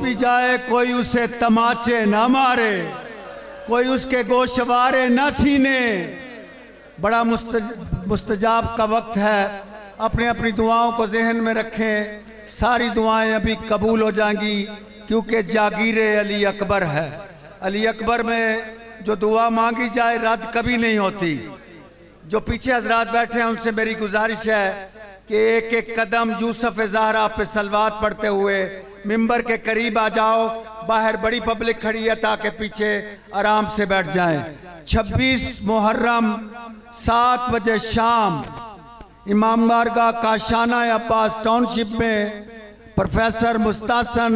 भी जाए कोई उसे तमाचे ना मारे, कोई उसके गोशवारे न सीने। बड़ा मुस्तजाब का वक्त है, अपनी अपनी दुआओं को जहन में रखें। सारी दुआएं अभी कबूल हो जाएंगी क्योंकि जागीर अली अकबर है। अली अकबर में जो दुआ मांगी जाए रद्द कभी नहीं होती। जो पीछे हजरात बैठे हैं उनसे मेरी गुजारिश है कि एक एक कदम यूसुफ ज़हरा पे सलवात पढ़ते हुए मिंबर के करीब आ जाओ। बाहर बड़ी पब्लिक खड़ी है ताकि पीछे आराम से बैठ जाएं। 26 मुहर्रम 7 बजे शाम इमाम बारगाह काशाना अब्बास टाउनशिप में प्रोफेसर मुस्तासन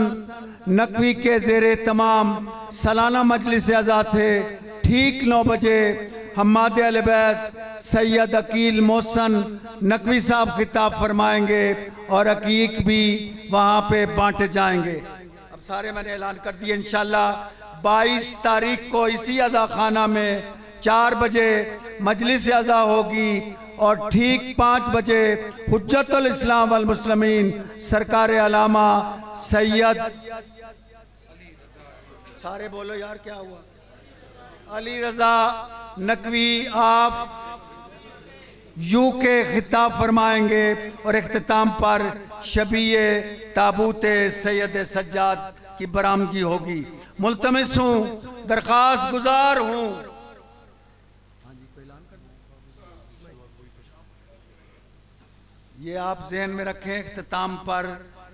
नकवी के ज़ेरे तमाम सालाना मजलिस अज़ा थे। ठीक 9 बजे हम्माद अहले बैत सैयद अकील मोहसन नकवी साहब खिताब फरमाएंगे और अकीक भी वहाँ पे बांटे जाएंगे। अब सारे मैंने ऐलान कर दिए। इंशाल्लाह 22 तारीख को इसी अज़ा खाना में 4 बजे मजलिस अज़ा होगी और ठीक 5 बजे हुज्जतुल इस्लाम वल मुस्लिमीन सरकार अलामा सैयद, सारे बोलो यार क्या हुआ, अली रज़ा नकवी आप यूके खिताब फरमाएंगे और इख्तिताम पर शबीए ताबूते सैयद सज्जाद की बरामदगी होगी। मुल्तमिस हूँ, दरख्वास्त गुजार हूँ। ये आप जहन में रखें, इख्तिताम पर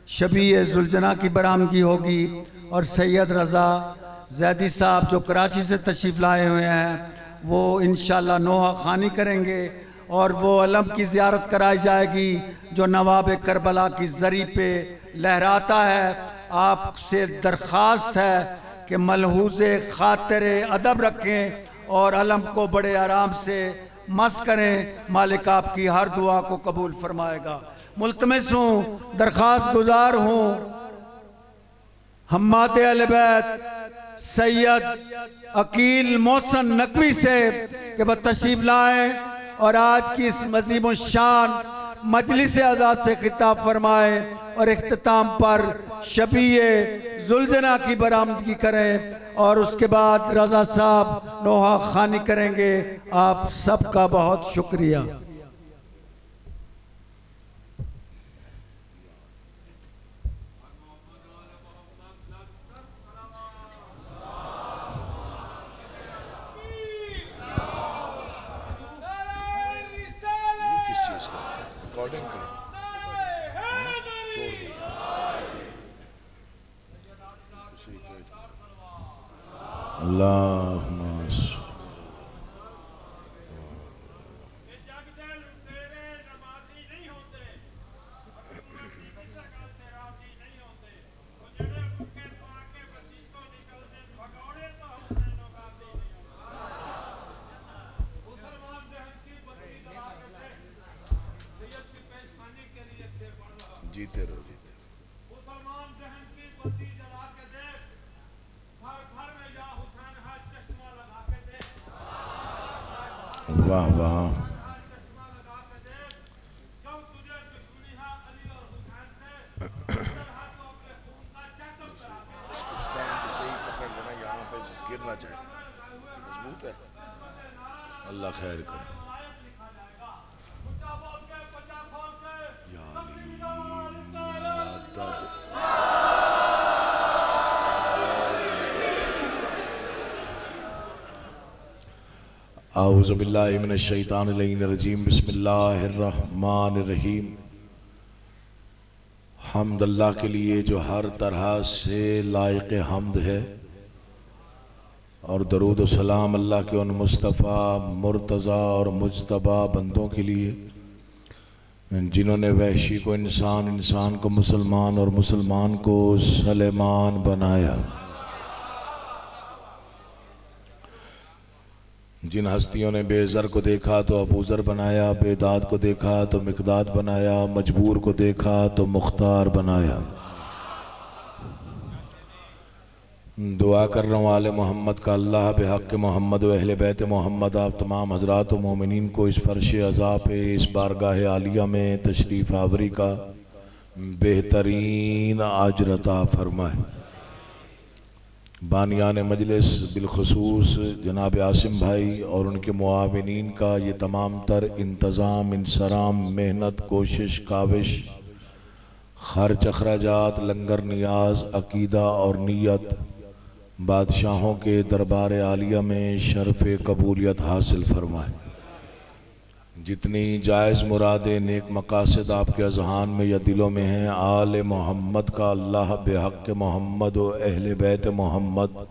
शबीए जुलजना की बरामदगी होगी और सैयद रज़ा जैदी साहब जो कराची से तशरीफ़ लाए हुए हैं वो इंशाल्लाह नोहा खानी करेंगे और वो अलम की ज़ियारत कराई जाएगी जो नवाब करबला की ज़री पे लहराता है। आपसे दरख्वास्त है कि मलहूज़े खातिर अदब रखें और अलम को बड़े आराम से मस करें। मालिक आपकी हर दुआ को कबूल फरमाएगा। मुल्तमिस हूँ, दरख्वास्त गुजार हूँ हम्माद अहले बैत सैयद अकील मोहसन नकवी से कि वह तशरीफ लाएं और आज की इस मज़ीम शान मजलिस आज़ाद से खिताब फरमाएं और इख्तिताम पर शबीए जुलजना की बरामदगी करें और उसके बाद रज़ा साहब नोहा खानी करेंगे। आप सबका बहुत शुक्रिया। जीते रहो, जीते वाह वाह। गिरना चाहिए, मजबूत है। अल्लाह खैर करे। आऊज़ु बिल्लाहि मिनश शैतानिर रजीम। बिस्मिल्लाहिर्रहमानिर्रहीम। हम्द अल्लाह के लिए जो हर तरह से लायक हम्द है और दरूद व सलाम अल्लाह के उन मुस्तफ़ा मुर्तज़ा और मुज्तबा बंदों के लिए जिन्होंने वहशी को इंसान, इंसान को मुसलमान और मुसलमान को सलेमान बनाया। जिन हस्तियों ने बेज़र को देखा तो अबूज़र बनाया, बेदाद को देखा तो मिक़दाद बनाया, मजबूर को देखा तो मुख्तार बनाया। दुआ कर रहा हूँ आले मोहम्मद का अल्लाह बेहक़ मोहम्मद व अहले बैत मोहम्मद आप तमाम हज़रात व मोमिनीन को इस फ़र्श अज़ा पे इस बारगाह आलिया में तशरीफ़ आवरी का बेहतरीन अजर अता फरमाए। बानियान मजलिस बिलखसूस जनाब आसिम भाई और उनके मुआविनीन का ये तमाम तर इंतज़ाम, इंसराम, मेहनत, कोशिश, काविश, खर्च, अखराजात, लंगर, नियाज, अकीदा और नीयत बादशाहों के दरबार आलिया में शरफ़ कबूलियत हासिल फरमाए। जितनी जायज़ मुरादे नेक मकासद आपके अज़हान में या दिलों में हैं, आले मोहम्मद का अल्लाह बेहक़ मोहम्मद व अहले बैत मोहम्मद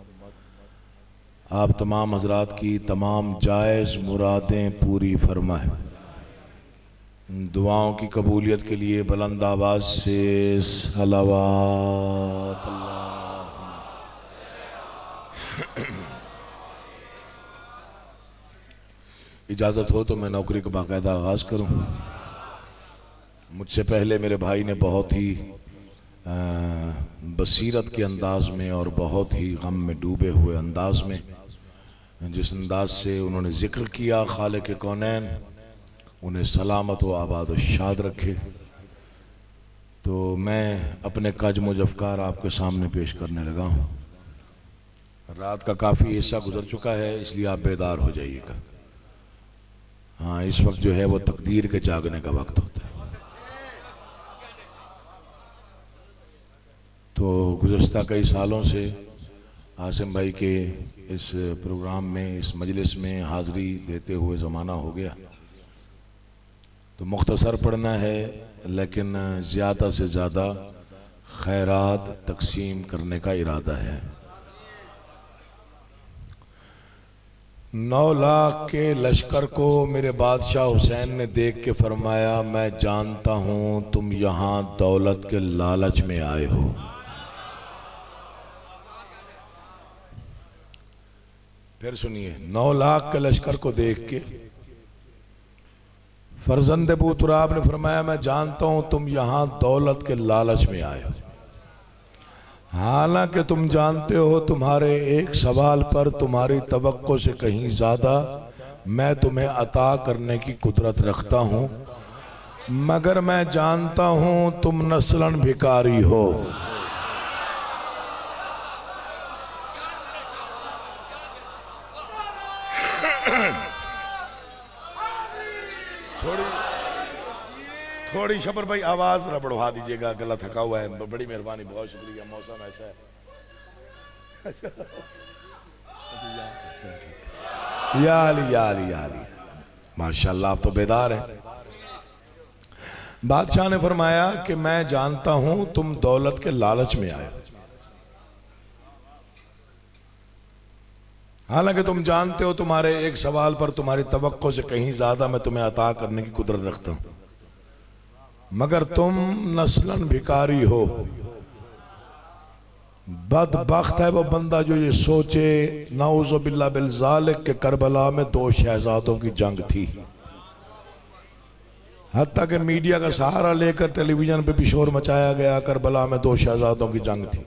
आप तमाम हजरात की तमाम जायज़ मुरादें पूरी फरमाए। दुआओं की कबूलियत के लिए बुलंद आवाज़ से सलावत अल्लाह। इजाज़त हो तो मैं नौकरी का बाकायदा आगाज़ करूं। मुझसे पहले मेरे भाई ने बहुत ही बसीरत के अंदाज में और बहुत ही गम में डूबे हुए अंदाज में जिस अंदाज से उन्होंने ज़िक्र किया, खालिक़ कौनैन उन्हें सलामत व आबाद व शाद रखे। तो मैं अपने कजम अफ़कार आपके सामने पेश करने लगा हूँ। रात का काफ़ी हिस्सा गुजर चुका है, इसलिए आप बेदार हो जाइएगा। हाँ, इस वक्त जो है वो तकदीर के जागने का वक्त होता है। तो गुज़श्ता कई सालों से आसिम भाई के इस प्रोग्राम में, इस मजलिस में हाज़री देते हुए ज़माना हो गया। तो मुख्तसर पढ़ना है, लेकिन ज़्यादा से ज़्यादा खैरात तकसीम करने का इरादा है। 9 लाख के लश्कर को मेरे बादशाह हुसैन ने देख के फरमाया, मैं जानता हूं तुम यहां दौलत के लालच में आए हो। फिर सुनिए, 9 लाख के लश्कर को देख के फरजंद अबू तुराब ने फरमाया, मैं जानता हूं तुम यहां दौलत के लालच में आए हो। हालांकि तुम जानते हो तुम्हारे एक सवाल पर तुम्हारी तवक्को से कहीं ज़्यादा मैं तुम्हें अता करने की कुदरत रखता हूँ, मगर मैं जानता हूँ तुम नस्लन भिखारी हो। थोड़ी शबर भाई आवाज ना बढ़वा दीजिएगा, गला थका हुआ है। बड़ी मेहरबानी, बहुत शुक्रिया। मौसम ऐसा है। या अली या अली या अली, माशाल्लाह आप तो बेदार हैं। बादशाह ने फरमाया कि मैं जानता हूं तुम दौलत के लालच में आए, हालांकि तुम जानते हो तुम्हारे एक सवाल पर तुम्हारी तवक्को से कहीं ज्यादा मैं तुम्हें अता करने की कुदरत रखता हूं, मगर तुम नस्लन भिखारी हो। बदबख्त है वो बंदा जो ये सोचे नाउज़ु बिल्लाह बिल ज़ालिक के करबला में 2 शहजादों की जंग थी। हत्ता कि मीडिया का सहारा लेकर टेलीविजन पे भी शोर मचाया गया, करबला में 2 शहजादों की जंग थी।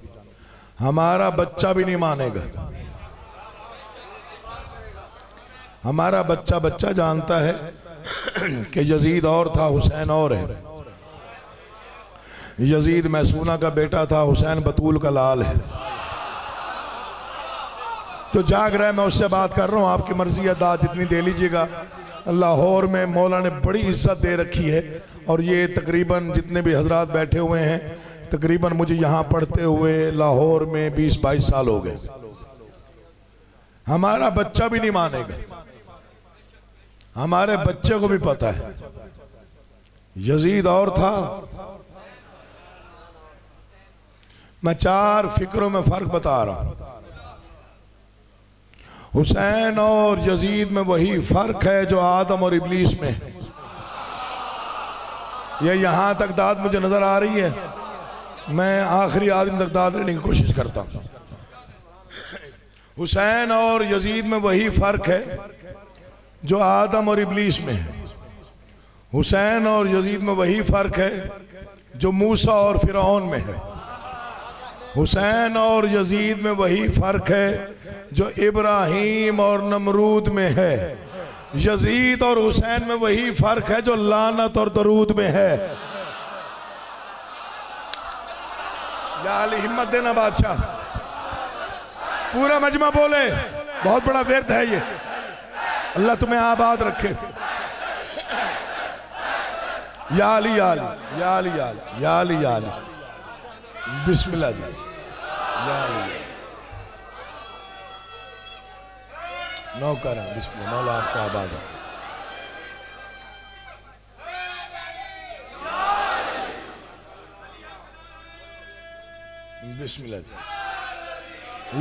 हमारा बच्चा भी नहीं मानेगा। हमारा बच्चा जानता है कि यजीद और था, हुसैन और है। यजीद मैसूना का बेटा था, हुसैन बतूल का लाल है। जो जाग रहा है मैं उससे बात कर रहा हूँ, आपकी मर्जी है, दाद जितनी दे लीजिएगा। लाहौर में मौला ने बड़ी इज्जत दे रखी है, और ये तकरीबन जितने भी हजरात बैठे हुए हैं, तकरीबन मुझे यहाँ पढ़ते हुए लाहौर में 20-22 साल हो गए। हमारा बच्चा भी नहीं मानेगा। हमारे बच्चे को भी पता है यजीद और था। मैं 4 फिक्रों में फर्क बता रहा हूं। हुसैन और यजीद में वही फर्क है जो आदम और इब्लीस में है। ये यहां तक दाद मुझे नजर आ रही है, मैं आखिरी आदमी तक दाद लेने की कोशिश करता हूं। हुसैन और यजीद में वही फर्क है जो आदम और इब्लीस में है। हुसैन और यजीद में वही फर्क है जो मूसा और फिरौन में है। हुसैन और यजीद में वही फर्क है जो इब्राहीम और नमरूद में है। यजीद और हुसैन में वही फर्क है जो लानत और दरूद में है। या अली हिम्मत देना बादशाह। पूरा मजमा बोले, बहुत बड़ा व्यर्थ है ये। अल्लाह तुम्हें आबाद रखे। या अली या अली या अली या अली या अली या अली। बिस्मिल्लाह जी। या अली नौकर है। बिस्मिल्लाह। मौला आपका आबाद है। बिस्मिल्लाह जी।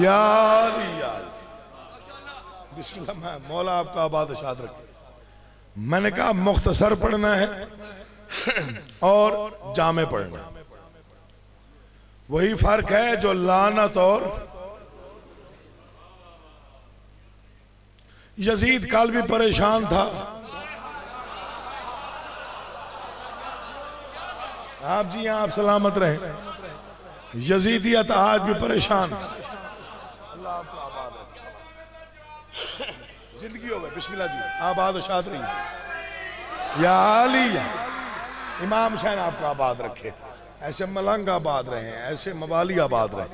या अली या अली। बिस्मिल्लाह। मैं मौला आपका आबाद शाद रखे। मैंने कहा मुख्तसर पढ़ना है और जामे पढ़ना है। वही फर्क है जो लानत और यजीद कल भी परेशान था। आप जी आप सलामत रहें। यजीदियत आज भी परेशान। अल्लाह आपको आबाद रखे। जिंदगी हो गई। बिस्मिल्लाह जी। आबाद शाद रही। या अली इमाम हुसैन आपको आबाद रखे। ऐसे मलंग आबाद रहे, ऐसे मवाली आबाद रहे।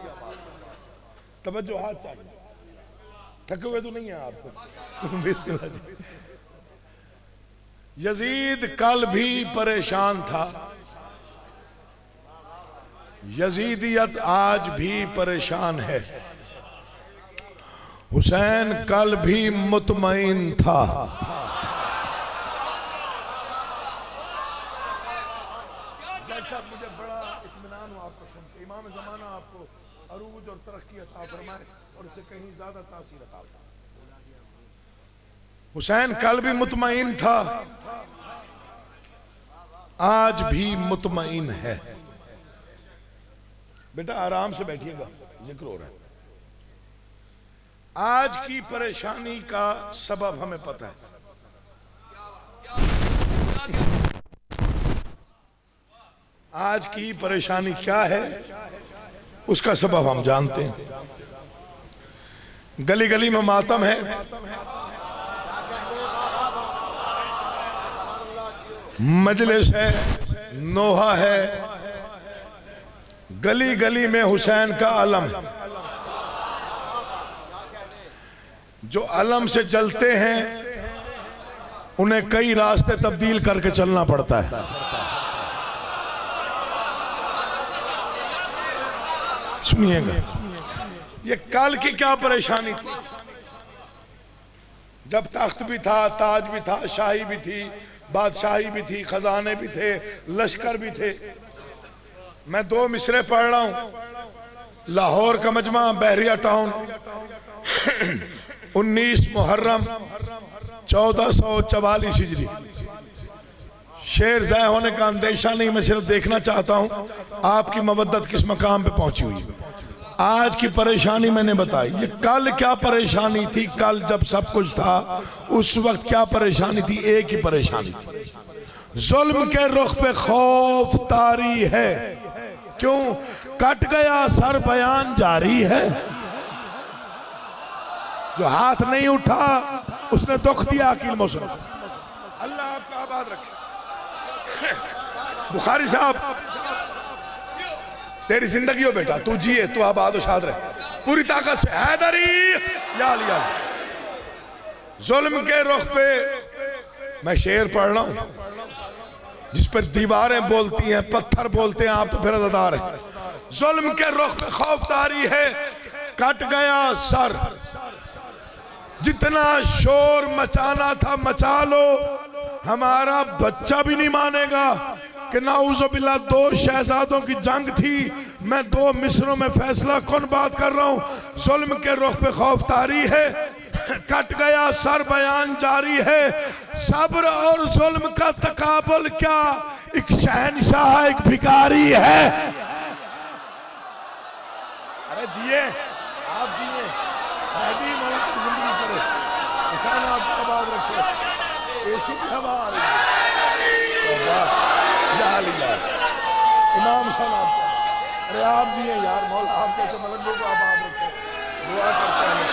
तवज्जो हाथ चाहिए। थके हुए तो नहीं है आपको। बिस्मिल्लाह जी। यजीद कल भी परेशान था, यजीदियत आज भी परेशान है। हुसैन कल भी मुतमईन था। मुझे बड़ा इत्मीनान हुआ आपको सुन के। इमाम ज़माना आपको अरूज और तरक्की अता फरमाए और इससे कहीं ज्यादा तासीर अता फरमाए। हुसैन कल भी मुतमईन था, आज भी मुतमईन है। बेटा आराम से बैठिएगा, जिक्र हो रहा है। आज की परेशानी का सबब हमें पता है। आज की परेशानी क्या है उसका सबब हम जानते हैं। गली गली में मातम है, मजलिस है, नोहा है, गली गली में हुसैन का अलम है। जो अलम से चलते हैं उन्हें कई रास्ते तब्दील करके चलना पड़ता है। सुनिएगा, ये कल की क्या परेशानी थी। जब तख्त भी था, ताज भी था, शाही भी थी, बादशाही भी थी, खजाने भी थे, लश्कर भी थे। मैं 2 मिसरे पढ़ रहा हूं। लाहौर का मजमा, बहरिया टाउन, 19 मुहर्रम 1444 हिजरी। शेर ज़ाय होने का अंदेशा नहीं, मैं सिर्फ देखना चाहता हूं आपकी मवद्दत किस मकाम पे पहुंची हुई। आज की परेशानी मैंने बताई। ये कल क्या परेशानी थी, कल जब सब कुछ था उस वक्त क्या परेशानी थी। एक ही परेशानी थी, जुल्म के रुख पे खौफ तारी है। क्यों? कट गया सर बयान जारी है। जो हाथ नहीं उठा उसने दुख दिया अकील मुसलमान। अल्लाह आपका आबाद रखे। बुखारी साहब तेरी जिंदगी हो बेटा, तू जिए, तू आबाद और शाद रहे पूरी ताकत से। हैदरी या अली या अली। जुल्म के रुख पे मैं शेर पढ़ रहा हूं जिस पर दीवारें बोलती हैं, पत्थर बोलते हैं, आप तो फिर अज़ादार हैं। जुल्म के रुख पे खौफदारी है, कट गया सर। जितना शोर मचाना था मचा लो, हमारा बच्चा भी नहीं मानेगा कि नाउज़ुबिल्लाह 2 शहजादों की जंग थी। मैं 2 मिसरों में फैसला कौन बात कर रहा हूं। जुल्म के रुख पे खौफदारी है, कट गया सर बयान जारी है। सब्र और जुल्म का तकाबुल क्या, एक शहनशाह एक भिखारी है। अरे जिए, आप जिए, जिंदगी करे, आपको आबाद रखे। ऐसी भी हवा आ रही है। इमाम साहब, अरे आप जिए यार, मौला आप कैसे मलंगों को आबाद रखे। दुआ करते हैं।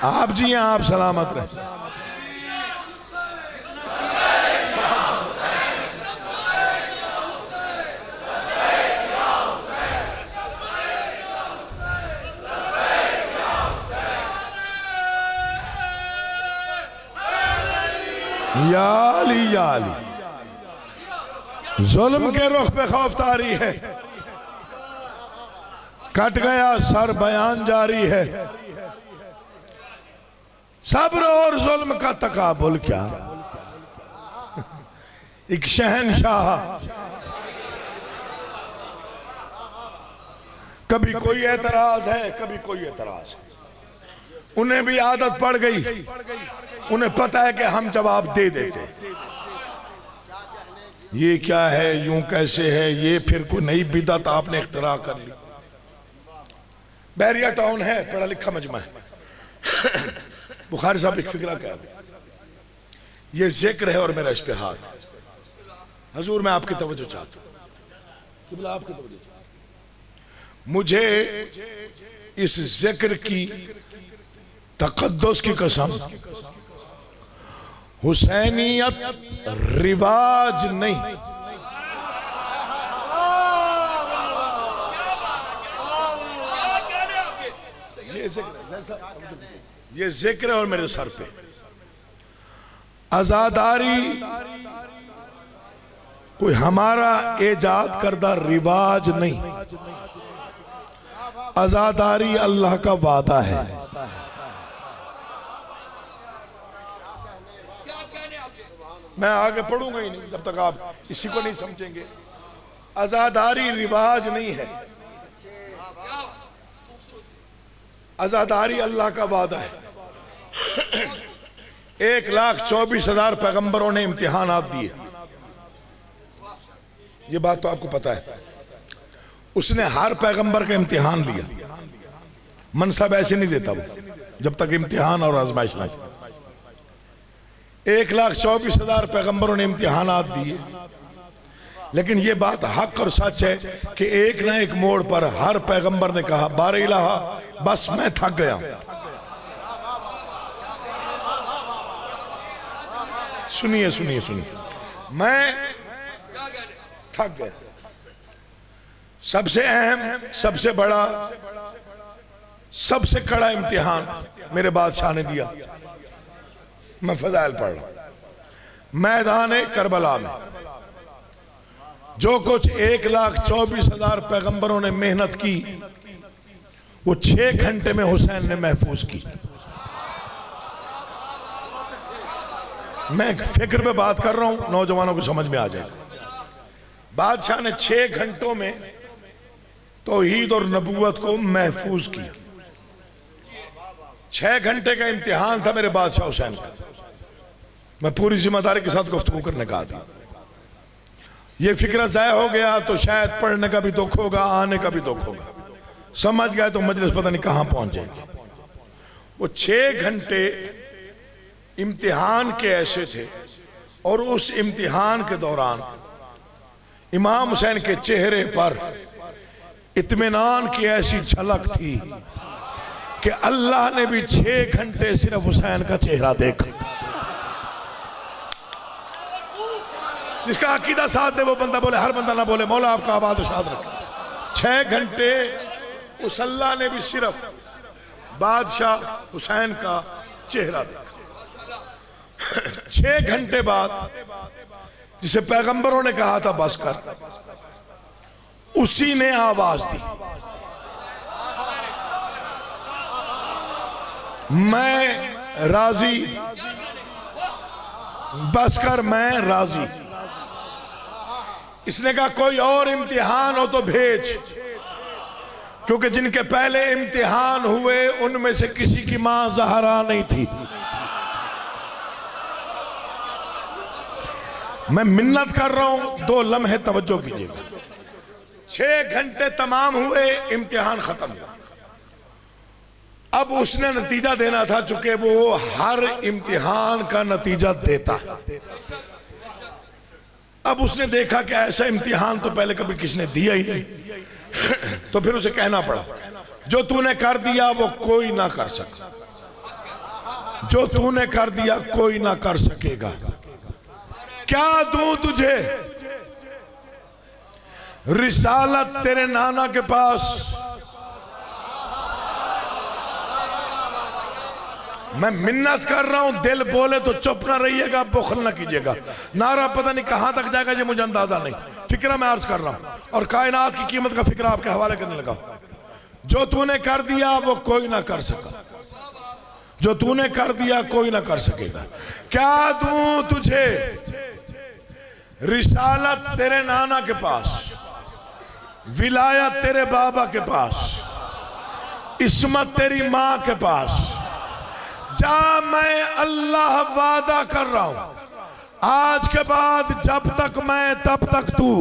आप जी हैं, आप सलामत रहे। या अली या अली। जुल्म के रुख पे खौफ तारी है, कट गया सर बयान जारी है। सब्र और जुल्म का तकाबुल क्या, एक शहनशाह, कभी कोई एतराज है कभी कोई एतराज है। उन्हें भी आदत पड़ गई, उन्हें पता है कि हम जवाब दे देते, ये क्या है, यूं कैसे है, ये फिर कोई नई बिदअत आपने इख्तिरा कर ली। बैरिया टाउन है, पढ़ा लिखा मजमा है। बुखारी साहब एक फिक्रा क्या, ये जिक्र है और मेरा इस पे हाथ। हजूर मैं आपकी तवज्जो चाहता हूं, आपकी तवज्जो चाहता हूं। मुझे इस जिक्र की तकद्दुस की कसम, हुसैनियत रिवाज नहीं, ये जिक्र है और मेरे सर पे आजादारी कोई हमारा इजाद करदा रिवाज नहीं, आजादारी अल्लाह का वादा है। मैं आगे पढ़ूंगा ही नहीं जब तक आप इसी को नहीं समझेंगे। आजादारी रिवाज नहीं है, आजादारी अल्लाह का वादा है। 1,24,000 पैगंबरों ने इम्तिहानात दिए, ये बात तो आपको पता है। उसने हर पैगंबर का इम्तिहान लिया, मनसब ऐसे नहीं देता वो जब तक इम्तिहान और आजमाइश ना। 1,24,000 पैगंबरों ने इम्तिहानात दिए, लेकिन ये बात हक और सच है कि एक ना एक मोड़ पर हर पैगंबर ने कहा बारे इलाहा बस मैं थक गया। सुनिए सुनिए सुनिए, मैं थक गया। सबसे अहम, सबसे बड़ा, सबसे कड़ा इम्तिहान मेरे बादशाह ने दिया। मैं फजाइल पढ़ रहा, मैदान करबला में जो कुछ 1,24,000 पैगंबरों ने मेहनत की, वो 6 घंटे में हुसैन ने महफूज की। मैं फिक्र पे बात कर रहा हूं, नौजवानों को समझ में आ जाए। बादशाह ने 6 घंटों में तौहीद और नबूवत को महफूज किया। 6 घंटे का इम्तिहान था मेरे बादशाह हुसैन का। मैं पूरी जिम्मेदारी के साथ गुफ्तगू करने का था। ये फिक्र ज़ाया हो गया तो शायद पढ़ने का भी दुख होगा, आने का भी दुख होगा। समझ गए तो मजलिस पता नहीं कहां पहुंच जाएगी। वो 6 घंटे इम्तिहान के ऐसे थे, और उस इम्तिहान के दौरान इमाम हुसैन के चेहरे पर इत्मीनान की ऐसी झलक थी कि अल्लाह ने भी 6 घंटे सिर्फ हुसैन का चेहरा देखा। जिसका अकीदा साथ दे वो बंदा बोले, हर बंदा ना बोले। मौला आपका आबाद शाद रखे। 6 घंटे उस अल्लाह ने भी सिर्फ बादशाह हुसैन का चेहरा देखा। 6 घंटे बाद जिसे पैगंबरों ने कहा था बस कर, उसी ने आवाज दी, मैं राजी, बस कर, मैं राजी। इसने कहा कोई और इम्तिहान हो तो भेज, क्योंकि जिनके पहले इम्तिहान हुए उनमें से किसी की मां ज़हरा नहीं थी। मैं मिन्नत कर रहा हूं, 2 लम्हे तवज्जो कीजिएगा। 6 घंटे तमाम हुए, इम्तिहान खत्म हुआ। अब उसने नतीजा देना था, चूंकि वो हर इम्तिहान का नतीजा देता है। अब उसने देखा कि ऐसा इम्तिहान तो पहले कभी किसने दिया ही नहीं। तो फिर उसे कहना पड़ा, जो तूने कर दिया वो कोई ना कर सका, जो तूने कर दिया कोई ना कर सकेगा। क्या दूं तुझे? रिसालत तेरे नाना के पास, मैं मिन्नत कर रहा हूं, दिल बोले तो चुप ना रहिएगा, बुखल ना कीजिएगा। नारा पता नहीं कहां तक जाएगा, ये मुझे अंदाजा नहीं। फिक्रा मैं अर्ज कर रहा हूं और कायनात की कीमत का फिक्रा आपके हवाले करने लगा। जो तूने कर दिया वो कोई ना कर सका, जो तूने कर दिया कोई ना कर सकेगा। क्या दूं तुझे? रिसालत तेरे नाना के पास, विलायत तेरे बाबा के पास, इस्मत तेरी मां के पास। जा, मैं अल्लाह वादा कर रहा हूं, आज के बाद जब तक मैं तब तक तू।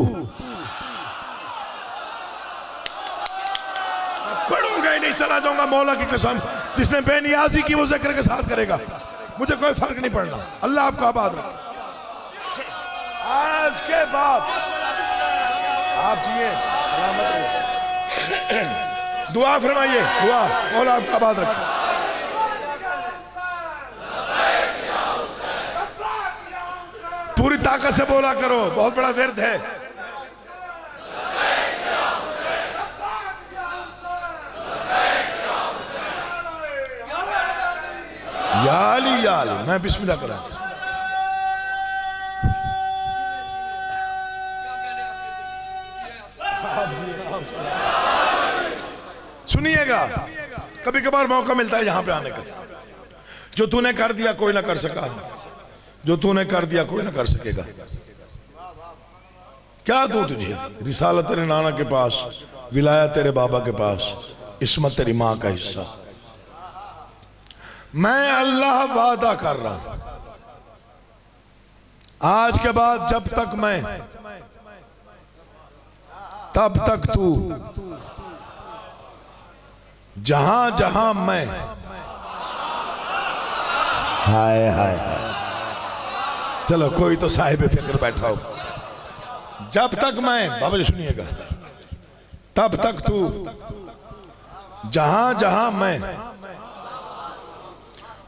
पढ़ूंगा ही नहीं, चला जाऊंगा मौला की कसम। जिसने बेनियाजी की वो जिक्र के साथ करेगा, मुझे कोई फर्क नहीं पड़ना। अल्लाह आपको आबाद रखे। आज के बाद आप जिए, दुआ फरमाइए, दुआ मौला आपको आबाद रखे। पूरी ताकत से बोला करो, बहुत बड़ा विर्द है। या अली या अली। मैं बिस्मिल्लाह करा। सुनिएगा, कभी कभार मौका मिलता है यहां पे आने का। जो तूने कर दिया कोई ना कर सका, जो तूने कर दिया कोई ना कर सकेगा। क्या दूं तुझे? रिसालत तेरे नाना के पास, विलायत तेरे बाबा के पास, इस्मत तेरी मां का हिस्सा। मैं अल्लाह वादा कर रहा हूं, आज के बाद जब तक मैं तब तक तू, जहां जहां मैं। हाय हाय हाय। चलो कोई तो साहिब फिक्र बैठा हो। जब तक मैं, बाबा जी सुनिएगा, तब तक तू, जहां जहां मैं,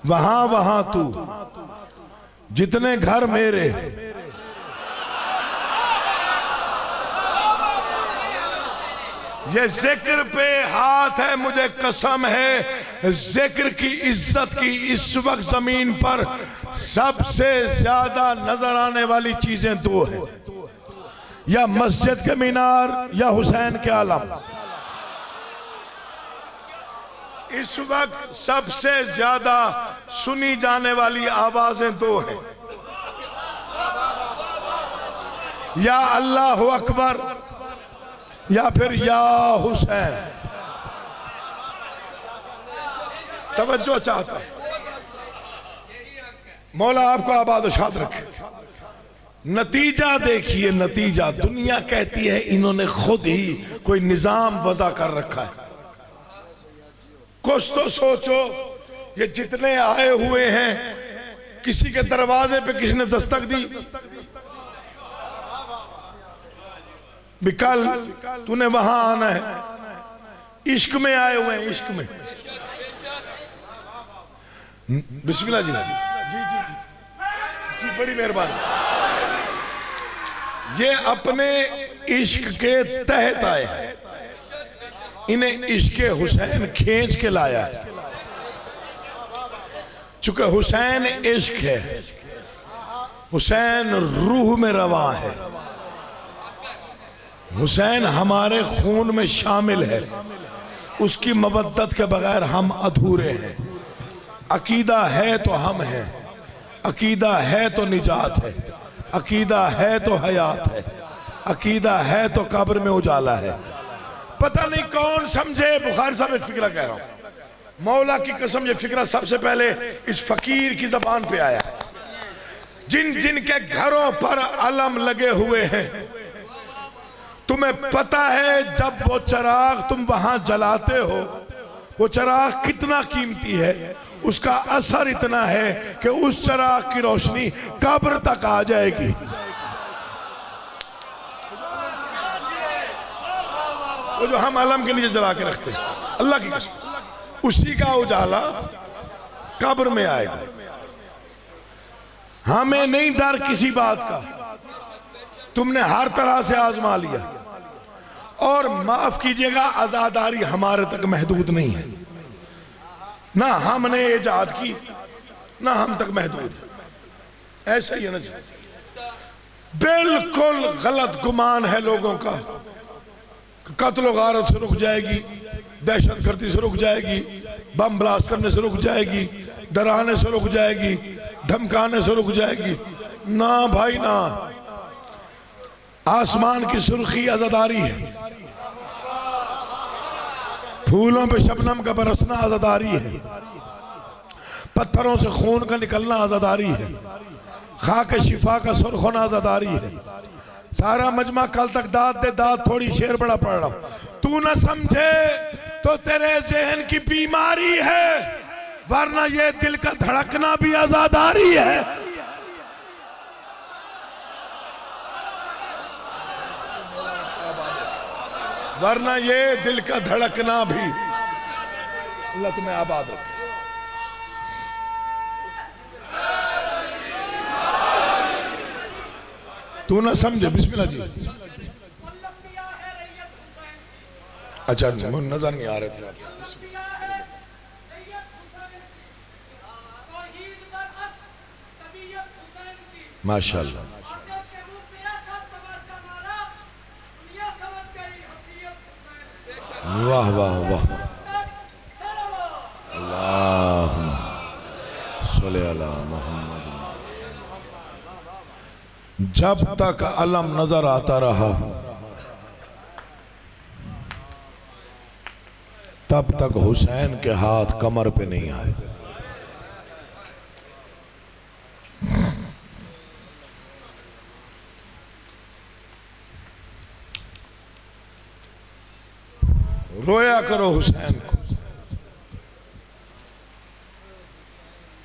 वहां वहां तू। जितने घर मेरे, ये जिक्र पे हाथ है, मुझे कसम है, जिक्र की इज्जत की इस वक्त जमीन पर सबसे ज्यादा नजर आने वाली चीजें दो हैं, या मस्जिद के मीनार या हुसैन के आलम। इस वक्त सबसे ज्यादा सुनी जाने वाली आवाजें दो हैं, या अल्लाह अकबर या फिर या हुसैन। तवज्जो चाहता, मौला आपको आबाद और शाद रखे। नतीजा देखिए, नतीजा। दुनिया कहती है इन्होंने खुद ही कोई निजाम वज़ा कर रखा है। कुछ तो सोचो, ये जितने आए हुए हैं, किसी के दरवाजे पे किसी ने दस्तक दी भी कल तूने वहां आना है, इश्क में आए हुए हैं, इश्क में। बिस्मिल्लाह जी। जी जी जी, बड़ी मेहरबानी। ये अपने इश्क के तहत आए हैं, इन्हें इश्क हुसैन खींच के लाया है। चूंकि हुसैन इश्क है, हुसैन रूह में रवा है, हुसैन हमारे खून में शामिल है। उसकी मवद्दत के बगैर हम अधूरे हैं। अकीदा है तो हम हैं, अकीदा है तो निजात है, अकीदा है तो हयात है, अकीदा है तो कब्र में उजाला है। पता नहीं कौन समझे। बुखारी साहब एक फिक्रा कह रहा हूं, मौला की कसम, ये फिक्रा सबसे पहले इस फकीर की जबान पे आया। जिन जिन के घरों पर अलम लगे हुए हैं, तुम्हें पता है जब वो चराग तुम वहां जलाते हो, वो चराग कितना कीमती है। उसका असर इतना है कि उस चराग की रोशनी कब्र तक आ जाएगी। वो जो हम अलम के नीचे जला के रखते हैं, अल्लाह की कसम, उसी का उजाला कब्र में आएगा। हमें नहीं डर किसी बात का, तुमने हर तरह से आजमा लिया। और माफ कीजिएगा, आजादारी हमारे तक महदूद नहीं है। ना हमने इजाद की ना हम तक महदूद है। ऐसा ही है ना जी। बिल्कुल गलत गुमान है लोगों का। कत्ल गारत से रुक जाएगी, दहशत गर्दी से रुक जाएगी, बम ब्लास्ट करने से रुक जाएगी, डराने से रुक जाएगी, धमकाने से रुक जाएगी। ना भाई ना। आसमान की सुर्खी आजादारी है, फूलों पे शबनम का बरसना आजादारी है, पत्थरों से खून का निकलना आजादारी है, खाक शिफा का सुर्ख होना आजादारी है। सारा मजमा कल तक दाद दे दाद, थोड़ी शेर बड़ा पढ़ रहा हूं। तू न समझे तो तेरे जहन की बीमारी है, वरना ये दिल का धड़कना भी आजादारी है। वरना ये दिल का धड़कना भी। अल्लाह तुम्हें आबाद रखे। तू ना समझे, बिस्मिल्लाह जी। अच्छा नजर नहीं आ रहे थे आप। माशाल्लाह, वाह वाह वाह। अल्लाहुम्मा सल्ली अला मुहम्मद। जब तक अलम नजर आता रहा तब तक हुसैन के हाथ कमर पे नहीं आए। रोया करो हुसैन को।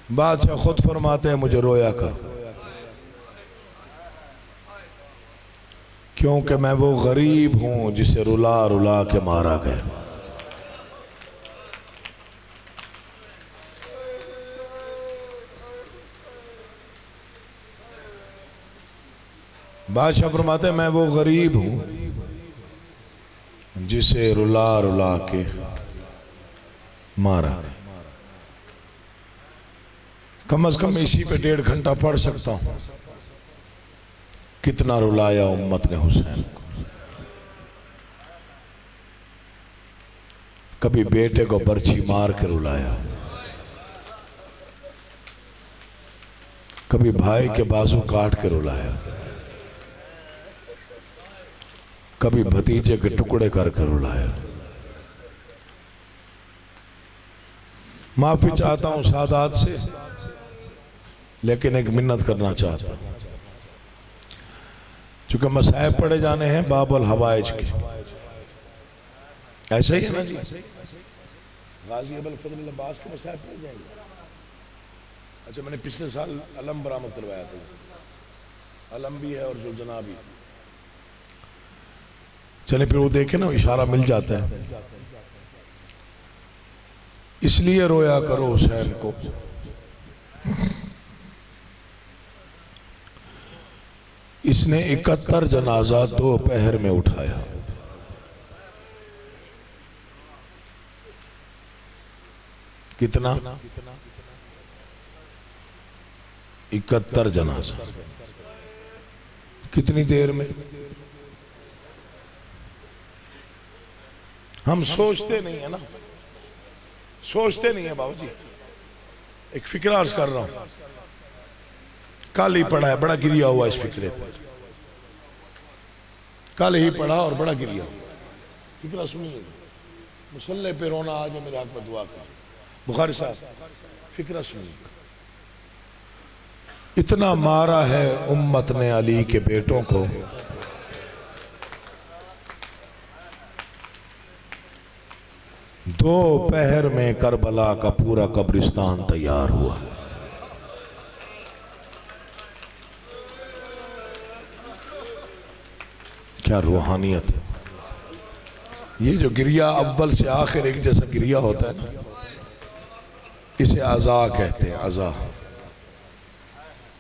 बादशाह खुद फरमाते हैं मुझे रोया करो, क्योंकि मैं वो गरीब हूं जिसे रुला रुला के मारा गया। बादशाह फरमाते हैं मैं वो गरीब हूं जिसे रुला रुला के मारा। कम से कम इसी पे 1.5 घंटा पढ़ सकता हूं। कितना रुलाया उम्मत ने हुसैन को। कभी बेटे को बर्छी मार के रुलाया, कभी भाई के बाजू काट के रुलाया, कभी भतीजे के टुकड़े करके रुलाया। माफी चाहता हूं सादात से, लेकिन एक मिन्नत करना चाहता हूं, क्योंकि मसाइब पढ़े जाने हैं बाबुल हवाइज के। ऐसे ही है ना जी। गाजी अबुल फजल अब्बास के मसाइब पढ़े जाएंगे। अच्छा, मैंने पिछले साल अलम बरामद करवाया था। अलम भी है और जुलजना भी। चले फिर वो देखे ना, इशारा मिल जाता है। इसलिए रोया करो हुसैन को। इसने 71 जनाजा दोपहर में उठाया। कितना? 71 जनाजा। कितनी देर में? हम सोचते नहीं है ना, सोचते नहीं है बाबू जी। एक फिक्र अर्ज कर रहा हूं, कल ही पढ़ा है, बड़ा गिरिया हुआ इस फिक्रे पर। कल ही पढ़ा और बड़ा गिरिया हुआ। फिक्रा सुनिए, मुसल्ले पे रोना आज मेरे हक में दुआ कर। बुखारी साहब फिक्रा सुनिए। इतना मारा है उम्मत ने अली के बेटों को, दोपहर में करबला का पूरा कब्रिस्तान तैयार हुआ। क्या रूहानियत है। ये जो गिरिया अव्वल से आखिर एक जैसा गिरिया होता है ना, इसे अज़ा कहते हैं। अज़ा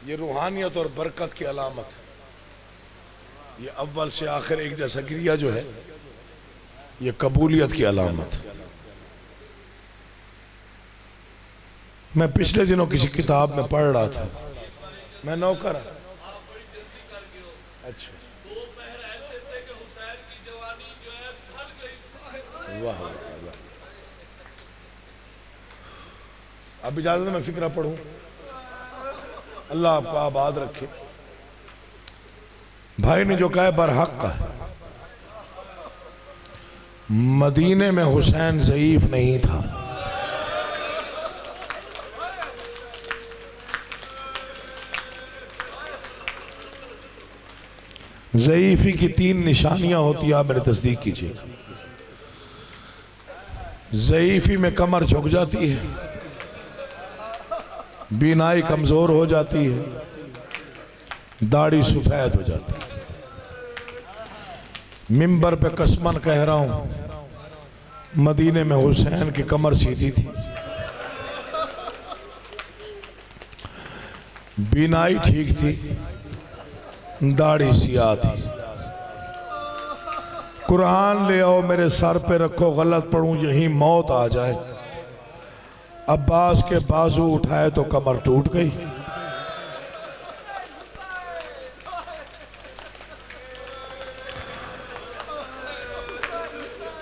ये रूहानियत और बरकत की अलामत है। ये अव्वल से आखिर एक जैसा गिरिया जो है, ये कबूलियत की अलामत है। मैं पिछले दिनों किसी किताब में पढ़ रहा था, मैं नौकर। अच्छा, वाह वाह। अब इजाजत मैं फिक्रा पढ़ूं। अल्लाह आपको आबाद रखे। भाई ने जो कहा बरहक का है। मदीने में हुसैन ज़ईफ नहीं था। ज़ईफी की 3 निशानियां होती हैं, आप मेरी तस्दीक कीजिए। ज़ईफी में कमर झुक जाती है, बीनाई कमजोर हो जाती है, दाढ़ी सफेद हो जाती है। मिंबर पे कसमन कह रहा हूं, मदीने में हुसैन की कमर सीधी थी, बीनाई ठीक थी, दाढ़ी सिया थी। कुरान ले आओ मेरे सर पे रखो, गलत पढ़ूं यही मौत आ जाए। अब्बास के बाजू उठाए तो कमर टूट गई।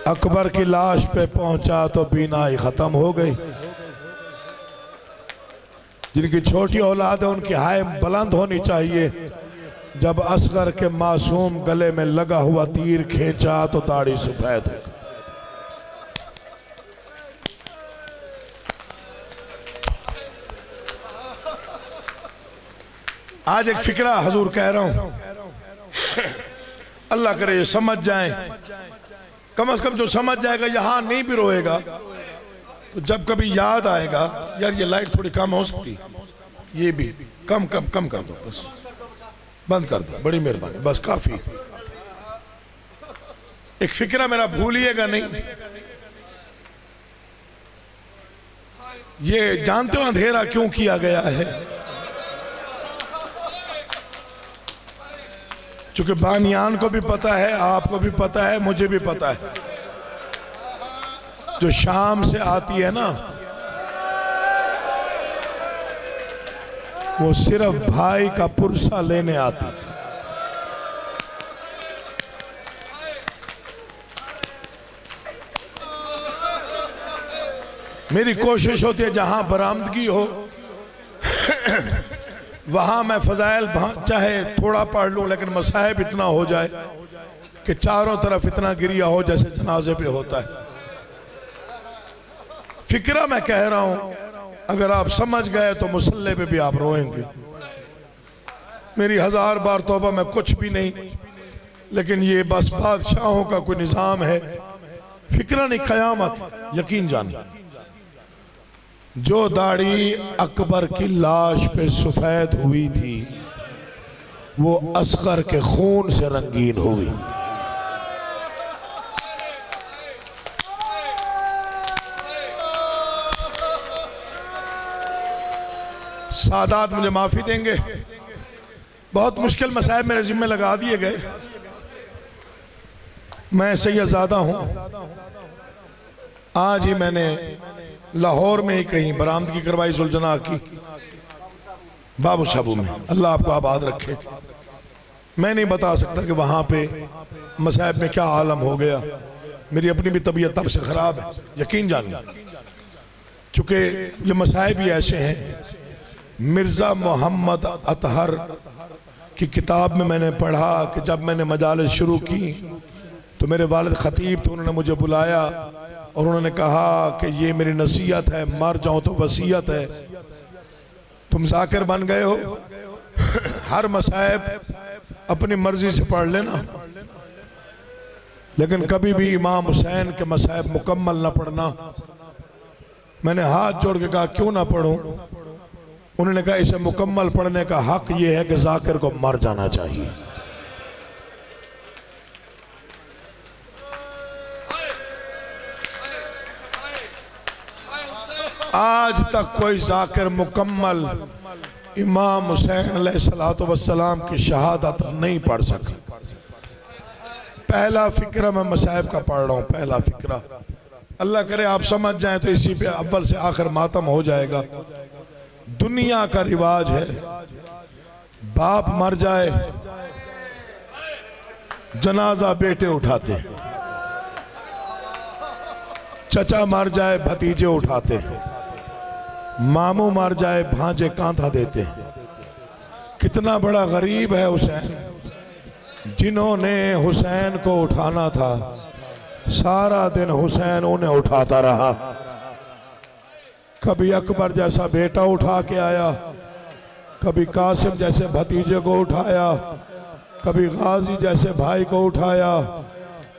अकबर की लाश पे पहुंचा तो बीनाई खत्म हो गई। जिनकी छोटी औलाद है उनकी हाय बुलंद होनी चाहिए। जब असगर के मासूम गले में लगा हुआ तीर खींचा तो दाढ़ी सफेद हो गई। आज एक फिक्रा हजूर कह रहा हूं, अल्लाह करे ये समझ जाए। कम से कम जो समझ जाएगा यहां नहीं भी रोएगा, तो जब कभी याद आएगा यार ये लाइट थोड़ी कम हो सकती, ये भी कम कर दो, बस बंद कर दो, बड़ी मेहरबानी, बस काफी। एक फिक्रा मेरा भूलिएगा नहीं। ये जानते हो अंधेरा क्यों किया गया है? चूंकि बानियान को भी पता है, आपको भी पता है, मुझे भी पता है। जो शाम से आती है ना, वो सिर्फ भाई का पुरसा लेने आती। मेरी कोशिश होती है जहां बरामदगी हो वहां मैं फजाइल चाहे थोड़ा पढ़ लूं, लेकिन मसाहिब इतना हो जाए कि चारों तरफ इतना गिरिया हो जैसे जनाजे पे होता है। फिक्रा मैं कह रहा हूं, अगर आप समझ गए तो मुसल्ले पे भी आप रोएंगे। मेरी 1000 बार तौबा, मैं कुछ भी नहीं, लेकिन ये बस बादशाहों का कोई निजाम है। फिक्रा नहीं, कयामत। यकीन जानिए, जो दाढ़ी अकबर की लाश पे सफेद हुई थी वो असगर के खून से रंगीन हुई। सादात मुझे माफी देंगे, बहुत मुश्किल मसाइब मेरे जिम्मे लगा दिए गए। मैं सैयदजादा हूं। आज ही मैंने लाहौर में ही कहीं बरामदगी करवाई जुलजना की, बाबू साबू में। अल्लाह आपको आबाद रखे। मैं नहीं बता सकता कि वहां पे मसाइब में क्या आलम हो गया। मेरी अपनी भी तबीयत तब से खराब है, यकीन जानिए। चूंकि ये मसाइब ही ऐसे हैं। मिर्जा मोहम्मद अतहर की किताब में मैंने पढ़ा कि जब मैंने मजालिस शुरू की तो मेरे वालिद खतीब थे, उन्होंने मुझे बुलाया और उन्होंने कहा कि ये मेरी नसीहत है, मर जाऊं तो वसीयत है। तुम जाकिर बन गए हो, हर मसाइब अपनी मर्जी से पढ़ लेना, लेकिन कभी भी इमाम हुसैन के मसाइब मुकम्मल ना पढ़ना। मैंने हाथ जोड़ के कहा क्यों ना पढ़ूं? उन्होंने कहा इसे मुकम्मल पढ़ने का हक ये है कि जाकिर को मर जाना चाहिए। आज तक कोई जाकिर मुकम्मल इमाम हुसैन अलैहिस्सलातु वस्सलाम की शहादत नहीं पढ़ सका। पहला फिक्रा मैं मसाइब का पढ़ रहा हूँ, पहला फिक्रा। अल्लाह करे आप समझ जाएं तो इसी पे अव्वल से आखिर मातम हो जाएगा। दुनिया का रिवाज है, बाप मर जाए जनाजा बेटे उठाते हैं, चचा मर जाए भतीजे उठाते हैं, मामू मर जाए भांजे कांधा देते हैं। कितना बड़ा गरीब है हुसैन, जिन्होंने हुसैन को उठाना था सारा दिन हुसैन उन्हें उठाता रहा। कभी अकबर जैसा बेटा उठा के आया, कभी कासिम जैसे भतीजे को उठाया, कभी गाजी जैसे भाई को उठाया,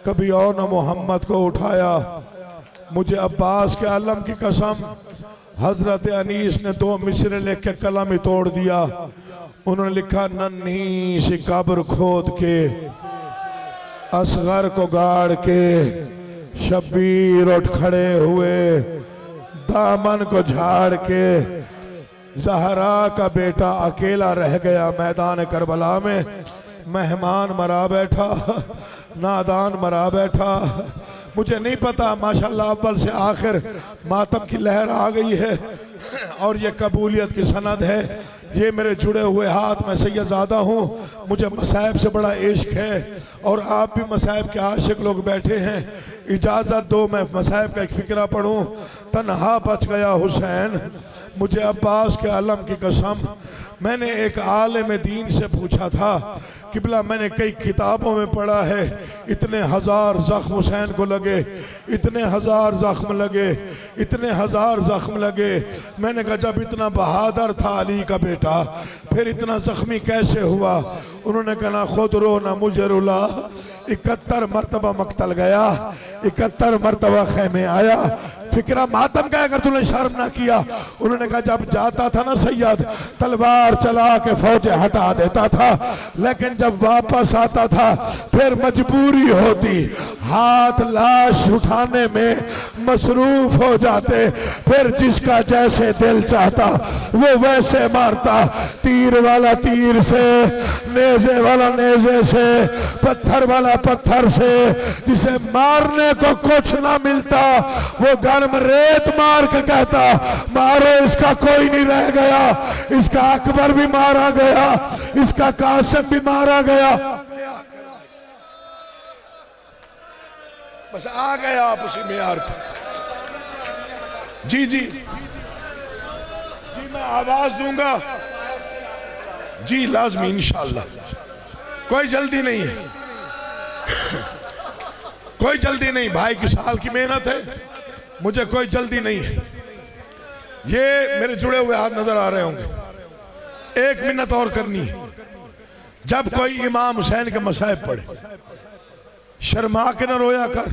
कभी और मोहम्मद को उठाया। मुझे अब्बास के आलम की कसम, हजरत अनीस ने 2 मिसरे लिख के कलम ही तोड़ दिया। उन्होंने लिखा, नन्ही सी कब्र खोद के असगर को गाड़ के शब्बीर उठ खड़े हुए, दामन को झाड़ के जहरा का बेटा अकेला रह गया मैदान करबला में। मेहमान मरा बैठा, नादान मरा बैठा। मुझे नहीं पता, माशाल्लाह अव्वल से आखिर मातम की लहर आ गई है और ये कबूलियत की सनद है। ये मेरे जुड़े हुए हाथ, मैं सैयदजादा हूँ, मुझे मसाइब से बड़ा इश्क है और आप भी मसाइब के आशिक लोग बैठे हैं। इजाज़त दो मैं मसाइब का एक फ़िक्रा पढ़ूँ। तन्हा बच गया हुसैन, मुझे अब्बास के आलम की कसम। मैंने एक आलिम दीन से पूछा था, किबला मैंने कई किताबों में पढ़ा है इतने हजार जख्म हुसैन को लगे, इतने हजार जख्म लगे, इतने हजार जख्म लगे। मैंने कहा जब इतना बहादुर था अली का बेटा, फिर इतना जख्मी कैसे हुआ? उन्होंने कहा ना खुद रो ना मुझे रुला। 71 मरतबा मकतल गया, 71 मरतबा खैमे आया। फिक्रा मातम का अगर तूने शर्म ना किया। उन्होंने कहा जब जाता था ना सैयद, तलवार चला के फौजें हटा देता था, लेकिन जब वापस आता था फिर मजबूरी होती, हाथ लाश उठाने में मसरूफ हो जाते। फिर जिसका जैसे दिल चाहता वो वैसे मारता। तीर वाला तीर से, नेज़े वाला नेज़े से, पत्थर वाला पत्थर से। जिसे मारने को कुछ ना मिलता वो गर्म रेत मार के कहता मारो, इसका कोई नहीं रह गया। इसका अकबर भी मारा गया, इसका कासिम भी मारा गया। बस आ गए आप उसी मेयार पर। जी जी जी, मैं आवाज दूंगा जी, लाजमी इंशाअल्लाह। कोई जल्दी नहीं है, कोई जल्दी नहीं। भाई की साल की मेहनत है, मुझे कोई जल्दी नहीं है। ये मेरे जुड़े हुए हाथ नजर आ रहे होंगे। 1 मिनट और करनी है। जब कोई इमाम हुसैन के मसाइब पढ़े, शर्मा के न रोया कर,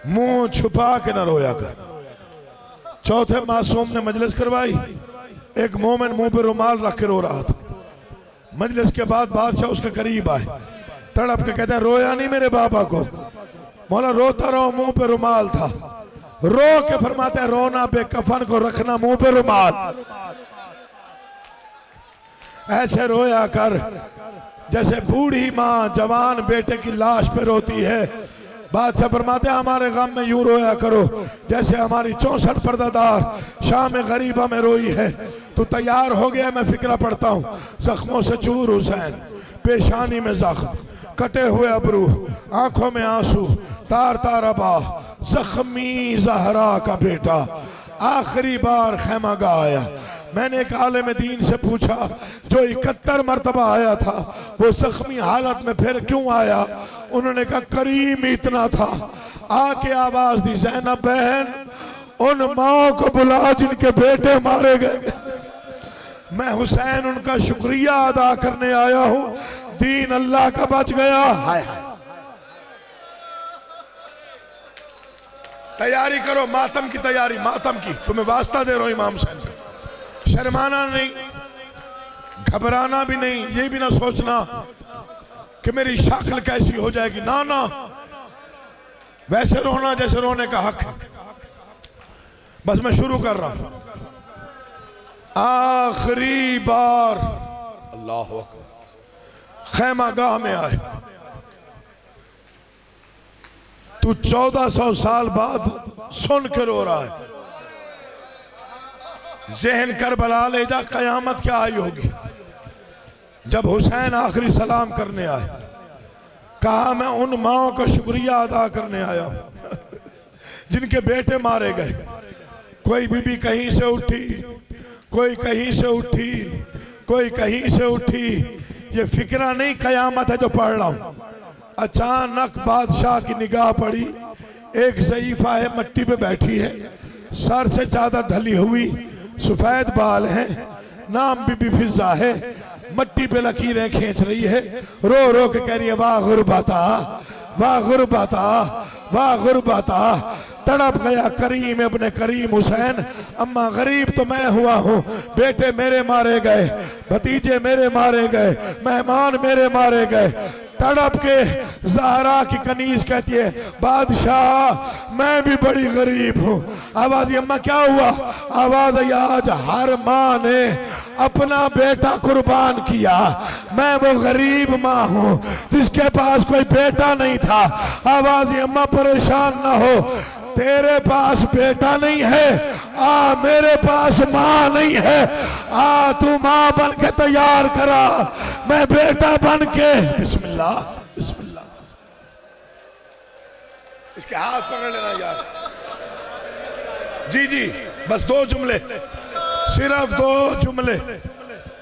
मुंह छुपा के न रोया कर। चौथे मासूम ने मजलिस करवाई, एक मोमिन मुंह पे रुमाल रख के रो रहा था। मजलिस के बाद बादशाह उसके करीब आए, तड़प के कहते हैं रोया नहीं मेरे बाबा को? मौला रोता रहो, मुंह पे रुमाल था। रो के फरमाते हैं रोना बेकफन को रखना मुंह पे रुमाल। ऐसे रोया कर जैसे बूढ़ी माँ जवान बेटे की लाश पे रोती है। बादशाह फरमाते हैं हमारे गम में यूं रोया करो जैसे हमारी 64 पर्दादार शाम गरीबा में रोई है। तो तैयार हो गया, मैं फिक्रा पढ़ता हूँ। जख्मों से चूर हुसैन, पेशानी में जख्म, कटे हुए अबरू, आंखों में आंसू, तार तार अबा, जख्मी जहरा का बेटा आखिरी बार खैमा गा आया। मैंने एक आलिम दीन से पूछा, जो 71 मरतबा आया था वो जख्मी हालत में फिर क्यों आया? उन्होंने कहा करीम इतना था। आके आवाज दी, ज़ैनब बहन उन माओ को बुला जिनके बेटे मारे गए। मैं हुसैन उनका शुक्रिया अदा करने आया हूं, दीन अल्लाह का बच गया। हाय हाय, तैयारी करो मातम की तैयारी, मातम की। तुम्हें वास्ता दे रहा हूं इमाम हुसैन का। शर्माना नहीं, घबराना भी नहीं, ये भी ना सोचना कि मेरी शक्ल कैसी हो जाएगी। ना ना, वैसे रोना जैसे रोने का हक है। बस मैं शुरू कर रहा हूं। आखिरी बार अल्लाह अकबर खैमा गाह में आए। तू 1400 साल बाद सुन के रो रहा है। जहन करबला ले जा, कयामत क्या आई होगी। जब हुसैन आखिरी सलाम करने आए, कहा मैं उन माओं का शुक्रिया अदा करने आया हूं जिनके बेटे मारे गए। कोई बीबी कहीं से उठी, कोई कहीं से उठी, कोई कहीं से उठी। ये फिक्रा नहीं कयामत है जो पढ़ रहा हूं। अचानक बादशाह की निगाह पड़ी, एक ज़ईफा है, मट्टी पे बैठी है, सर से चादर ढली हुई, सफेद बाल हैं, नाम बीबी फिजा है, मट्टी पे लकीरें खींच रही है, रो रो के कह रही है वाह गुरबता, वाह गुरबता, वाह गुरबता। तड़प गया करीम अपने करीम हुसैन। अम्मा गरीब तो मैं हुआ हूँ, बेटे मेरे मारे गए, भतीजे मेरे मारे गए, मेहमान मेरे मारे गए। तड़प के ज़हरा की कनीज कहती है बादशाह मैं भी बड़ी गरीब हूँ। आवाज अम्मा क्या हुआ? आवाज आज हर माँ ने अपना बेटा कुर्बान किया, मैं वो गरीब माँ हूँ जिसके पास कोई बेटा नहीं था। आवाज अम्मा परेशान ना हो, तेरे पास बेटा नहीं है, आ मेरे पास माँ नहीं है, आ तू माँ बन के तैयार करा, मैं बेटा बन के। बिस्मिल्लाह बिस्मिल्लाह। इसके हाथ पकड़ लेना यार। जी जी बस 2 जुमले, सिर्फ 2 जुमले,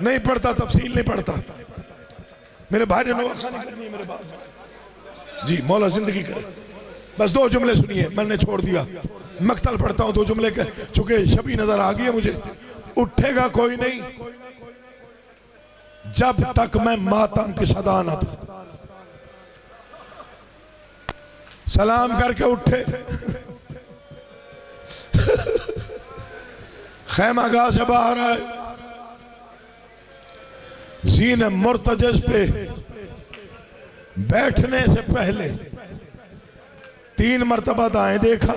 नहीं पढ़ता, तफसील नहीं पढ़ता। मेरे भाई ने नवाखानी करनी है मेरे बाद में। जी मौला जिंदगी करे। बस 2 जुमले सुनिए, मैंने छोड़ दिया, मक्तल पढ़ता हूं 2 जुमले के, चूंकि शबी नजर आ गई है मुझे। उठेगा कोई नहीं जब तक मैं मातम की सदा न दूं। सलाम करके उठे, खैमागाह से बाहर आए, ज़ीन मुर्तजस पे बैठने से पहले 3 मरतबा दाएं देखा।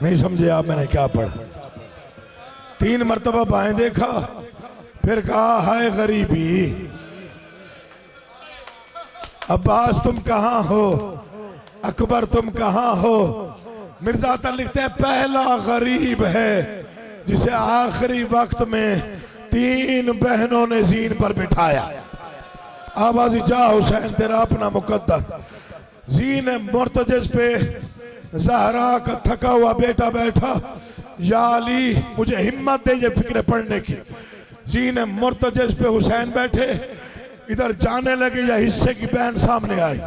नहीं समझे आप मैंने क्या पढ़ा? 3 मरतबा बाएं देखा, फिर कहा हाय गरीबी, अब्बास तुम कहाँ हो, अकबर तुम कहाँ हो। मिर्जा अतर लिखते हैं पहला गरीब है जिसे आखिरी वक्त में 3 बहनों ने ज़ीन पर बिठाया। आवाज़ जा हुसैन तेरा अपना मुकद्दर। ज़ीन मुर्तजस पे ज़हरा का थका हुआ बेटा बैठा, या अली मुझे हिम्मत दे ये फिक्र पढ़ने की। ज़ीन मुर्तजस पे हुसैन बैठे, इधर जाने लगे या हिस्से की बहन सामने आई।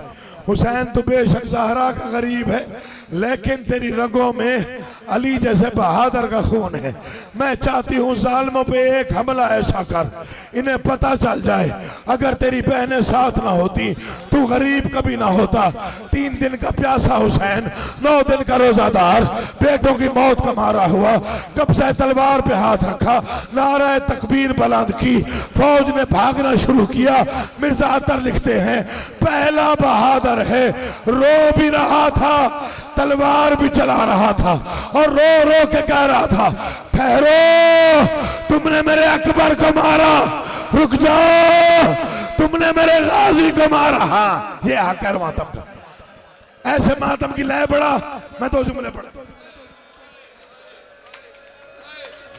हुसैन तो बेशक ज़हरा का गरीब है, लेकिन तेरी रगों में अली जैसे बहादुर का खून है। मैं चाहती हूँ जालिमों पे एक हमला ऐसा कर, इन्हें पता चल जाए, अगर तेरी बहनें साथ ना होती तू गरीब कभी ना होता। 3 दिन का प्यासा हुसैन, 9 दिन का रोजादार, बेटों की मौत का मारा हुआ, कब्ज़े तलवार पे हाथ रखा, नारा तकबीर बुलंद की, फौज ने भागना शुरू किया। मिर्जा अतर लिखते हैं पहला बहादुर है, रो भी रहा था, तलवार भी चला रहा था, और रो रो के कह रहा था ठहरो, तुमने मेरे अकबर को मारा, रुक जाओ, तुमने मेरे गाजी को मारा। हाँ ये आकर मातम का, ऐसे मातम की लय बड़ा। मैं 2 जुमले पढ़ा,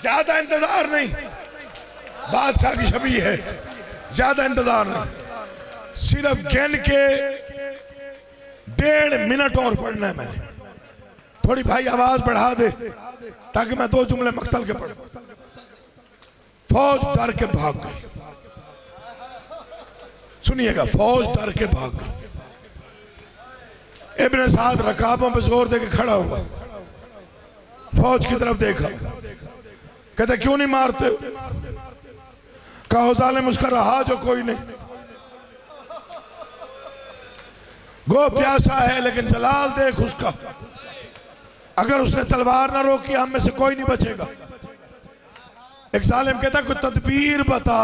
ज्यादा इंतजार नहीं, बादशाह की छवि है, ज्यादा इंतजार नहीं, सिर्फ गिन के 1.5 मिनट और पढ़ना है मैंने। थोड़ी भाई आवाज बढ़ा दे ताकि मैं 2 जुमले मक्तल के पढ़ूं। फौज डर के भाग गई, सुनिएगा, फौज डर के भाग गई। इब्न साद रकाबों पे जोर दे के खड़ा हुआ, फौज की तरफ देखा, कहते क्यों नहीं मारते? कहा जालिम उसका रहा जो कोई नहीं, गो प्यासा है लेकिन जलाल देख उसका, अगर उसने तलवार ना रोकी हम में से कोई नहीं बचेगा। एक जालिम कहता कोई तदबीर बता।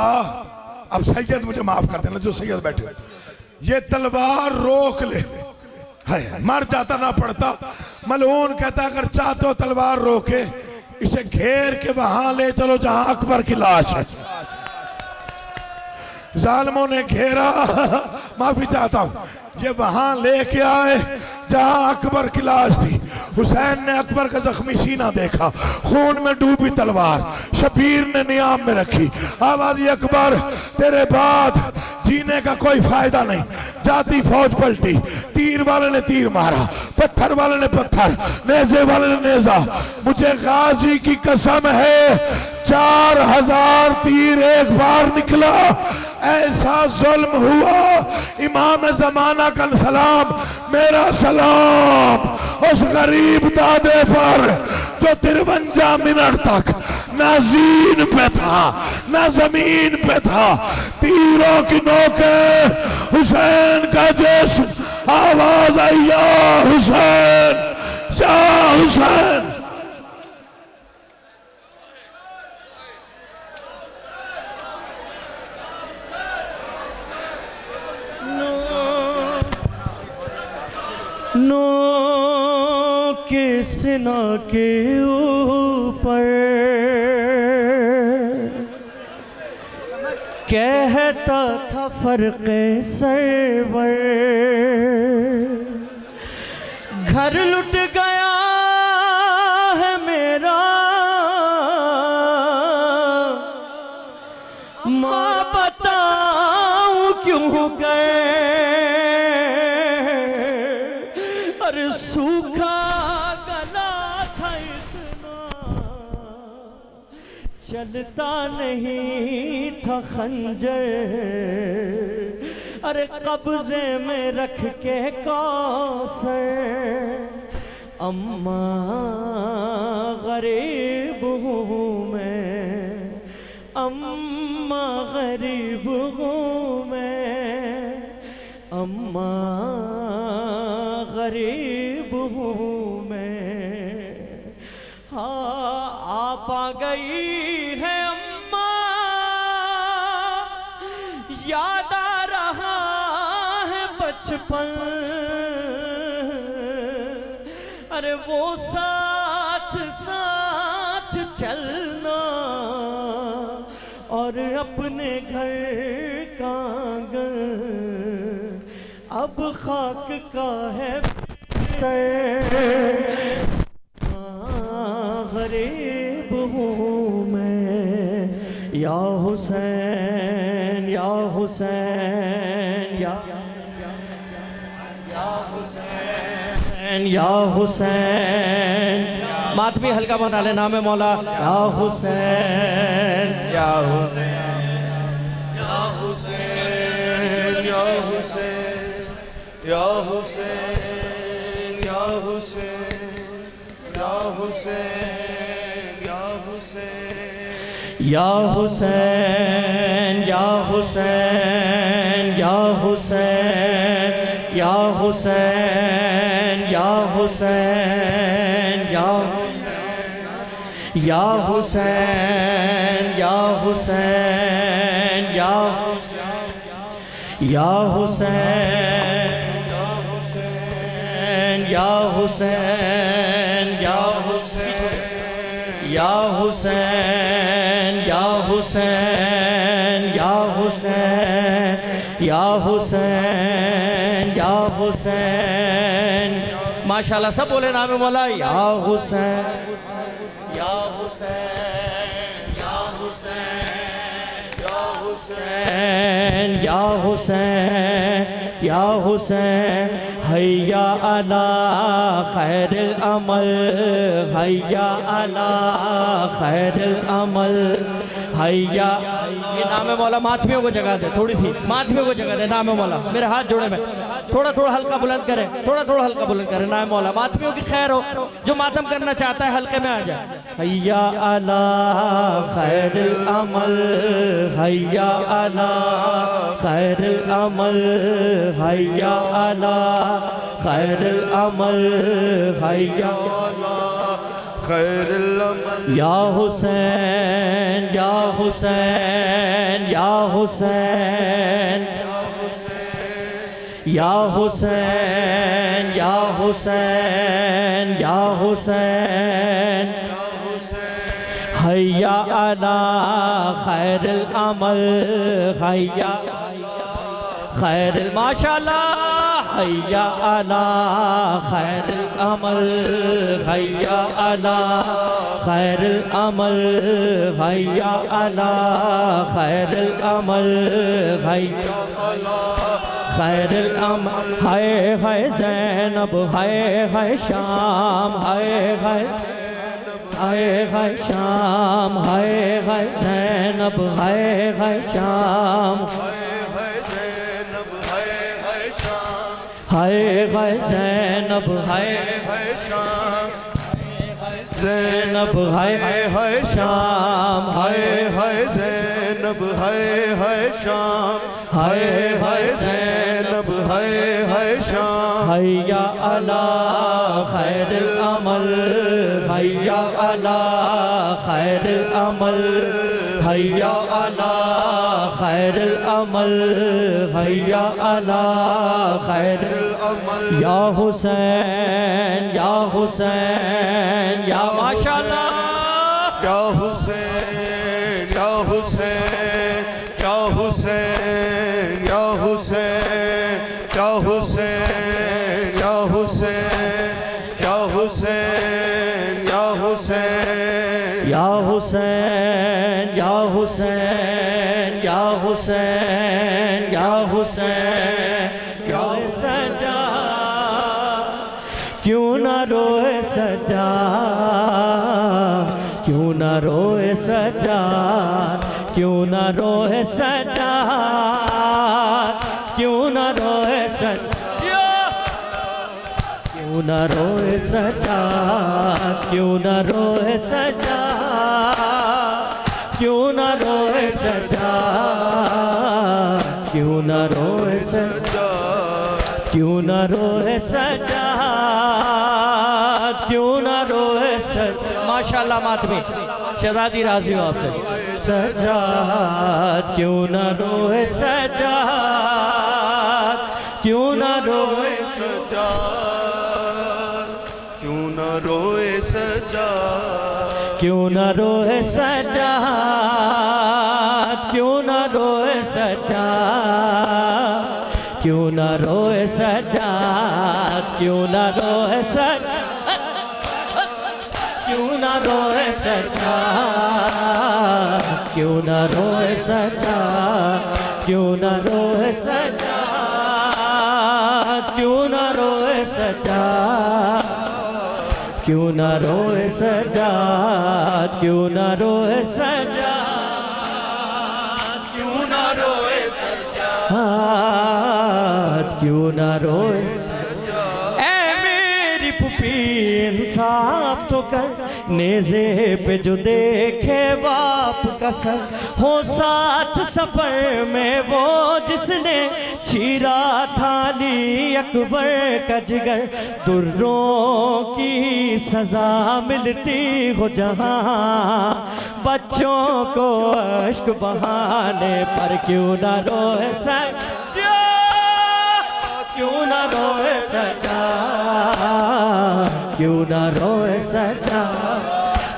अब सैयद मुझे माफ कर देना जो सैयद बैठे, ये तलवार रोक ले, है मर जाता ना पड़ता। मलऊन कहता अगर चाहते हो तलवार रोके, इसे घेर के वहां ले चलो जहां अकबर की लाश है। जालिमों ने घेरा, माफी चाहता हूं, ये वहां लेके आए जहां अकबर की लाश थी। हुसैन ने अकबर का जख्मी सीना देखा, खून में डूबी तलवार शबीर ने नियाम में रखी। आवाज़ अकबर, तेरे बाद जीने का कोई फायदा नहीं। जाती फौज पलटी, तीर वाले ने तीर मारा, पत्थर वाले ने पत्थर, नेज़े वाले ने नेज़ा। मुझे गाजी की कसम है 4000 तीर एक बार निकला। ऐसा जुल्म हुआ। इमाम जमाना का सलाम, मेरा सलाम उस गरीब दादे पर जो 53 मिनट तक ना जीन पे था ना जमीन पे था। तीरों की नोके हुसैन का जिस्म, आवाज आई या हुसैन या हुसैन। नो के सिना के ऊपर कहता था फर्क़े सरवर, घर लुट गया है मेरा, माँ बताऊं क्यों गए। अरे सूखा गला था इतना, चलता नहीं था खंजर। अरे कब्जे में रख के कौसर, अम्मा गरीब हूँ मैं, अम्मा गरीब हूँ मैं, अम्मा गरीब हूँ मैं। हाँ आप आ गई है अम्मा, याद आ रहा है बचपन। अरे वो साथ साथ चलना और अपने घर का आंगन अब खाक का है गरीब हूँ मैं। या हुसैन या हुसैन या हुसैन या हुसैन। मातमी हल्का बना ले, नाम है मौला। या हुसैन या हुसैन या हुसैन या हुसैन या हुसैन या हुसैन या हुसैन या हुसैन या हुसैन या हुसैन या हुसैन या हुसैन या हुसैन या हुसैन या हुसैन या या हुसैन या हुसैन या हुसैन या हुसैन या हुसैन या हुसैन या हुसैन या हुसैन। माशाल्लाह सब बोले नाम मौला। या हुसैन या हुसैन या हुसैन या हुसैन या हुसैन या हुसैन। हैया अला खैर अमल, हैया अला खैर अमल, हैया। ये नाम है मौला। माथमियों को जगह दे, थोड़ी सी माथमियों को जगह दे। नाम है मौला। मेरे हाथ जोड़े में थोड़ा थोड़ा हल्का बुलंद करे, थोड़ा थोड़ा हल्का बुलंद करे। नाम है मौला। माथमियों की खैर हो, जो मातम करना चाहता है हल्के में आ जाए। हैया अला खैर अमल, हैया अला खैर अमल, हैया अला खैर अमल, हैया खैरुल अमल। या हुसैन या हुसैन या हुसैन या हुसैन या हुसैन या हुसैन। हैया अला खैरुल अमल, हैया खैरुल माशाअल्लाह, हैया अला खैरुल अमल, हैया अला खैरुल अमल, हैया अला खैरुल अमल, हैया अला खैरुल अमल। हाय ज़ैनब, हाय शाम, हाय शाम, हाय ज़ैनब, हाय शाम, हाय ज़ैनब, हाय शाम, ज़ैनब, हाय शाम, हाय ज़ैनब, हाय शाम, हाय ज़ैनब, हाय शाम। हैया अला खैरुल अमल, हैया अला खैरुल अमल, हैया अला खैरुल अमल, हैया अला खैरुल अमल। या हुसैन, या हुसैन, या माशाअल्लाह, या हुसैन, या हुसैन, या हुसैन, या हुसैन, या हुसैन, या हुसैन, या हुसैन, या हुसैन, या हुसैन, या हुसैन, या हुसैन, या हुसैन, या सजा क्यों न रोए सजा, क्यों न रोए सजा, क्यों न रोए सजा, क्यों न रोए सजा, क्यों न रोए सजा, क्यों न रोए सजा, क्यों न रोए सजा, क्यों न रोए सजा, क्यों न रोए सजा, क्यों न रोए सजा। माशाअल्लाह मातमी शहजादी राजी हो आपसे। सजाद क्यों न रोए सजाद, क्यों न रोए सजाद, क्यों न रोए सजाद, क्यों न रोए सजाद, क्यों न रोए सजाद, क्यों न रोए सजाद, क्यों न रोए सजाद, क्यों न रोए सजाद, क्यों न रोए सजाद, क्यों न रोए सजाद, क्यों न रोए सजाद, क्यों न रोए सजाद, क्यों न रोए सजाद, क्यों न रोए सजाद, क्यों न रोए। ऐ मेरी पुपी इंसाफ तो कर, नेज़े पे जो देखे बाप का सर, हो साथ सफर में वो जिसने चीरा थाली अकबर का जिगर, दुर्रों की सजा मिलती हो जहाँ, बच्चों को अश्क बहाने पर क्यों न रोए सजा, क्यों न रोए सजा, क्यों न रोए सजा,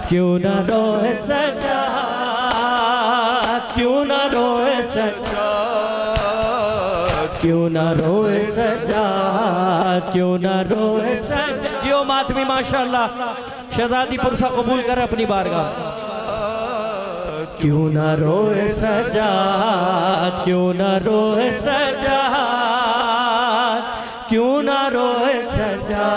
क्यों न रोए सजा, क्यों न रोए सजा, क्यों न रोए सजा, क्यों न रोए सजा। जियो मातमी माशाअल्लाह, शहजादी पुरसा कबूल कर अपनी बारगाह। क्यों न रोए सजा, क्यों न रोए सजा, क्यों न रोए सजा,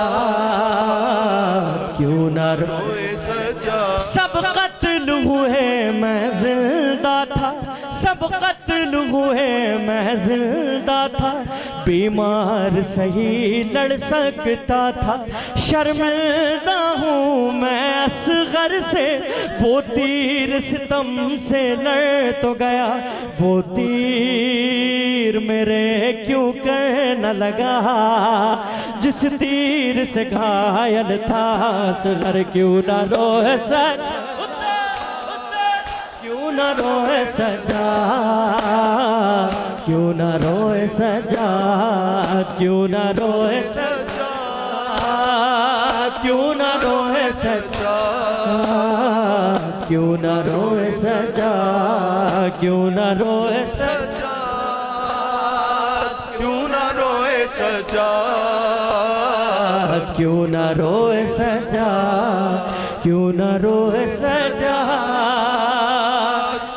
क्यों न रोए सजा। सब कत्ल हुए मैं जिंदा था, सब कत्ल हुए मैं जिंदा था, बीमार सही लड़ सकता था, शर्मिंदा हूँ मैं असगर से, वो तीर सितम से लड़ तो गया, वो तीर मेरे क्यों कर न लगा, जिस तीर से घायल था असगर। क्यों न रोए सजा, क्यों न रोए सजा, क्यों न रोए सजा, क्यों न रोए सजा, क्यों न रोए सजा, क्यों न रोए सजाद, क्यों न रोए सजाद, क्यों न रोए सजाद, क्यों न रोए सजाद, क्यों न रोए सजाद,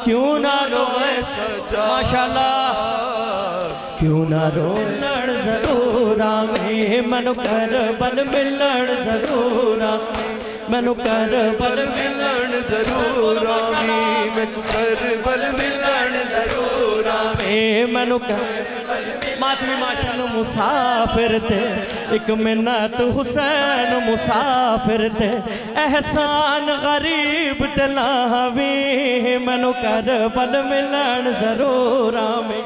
क्यों न रोए सजाद, माशाल्लाह क्यों न रोए लड़ जरूर आवे मनु कर बल मिलण जरूर आवे मैनू कर बल मिलण जरूर आवी, मैनू कर बल मिलण जरूर आवी, मैनू कर मातमी माशाल्लाह मुसाफिर ते एक मिन्नत हुसैन मुसाफिर ते एहसान गरीब ते लावी मैनू कर बल मिलण जरूर आवे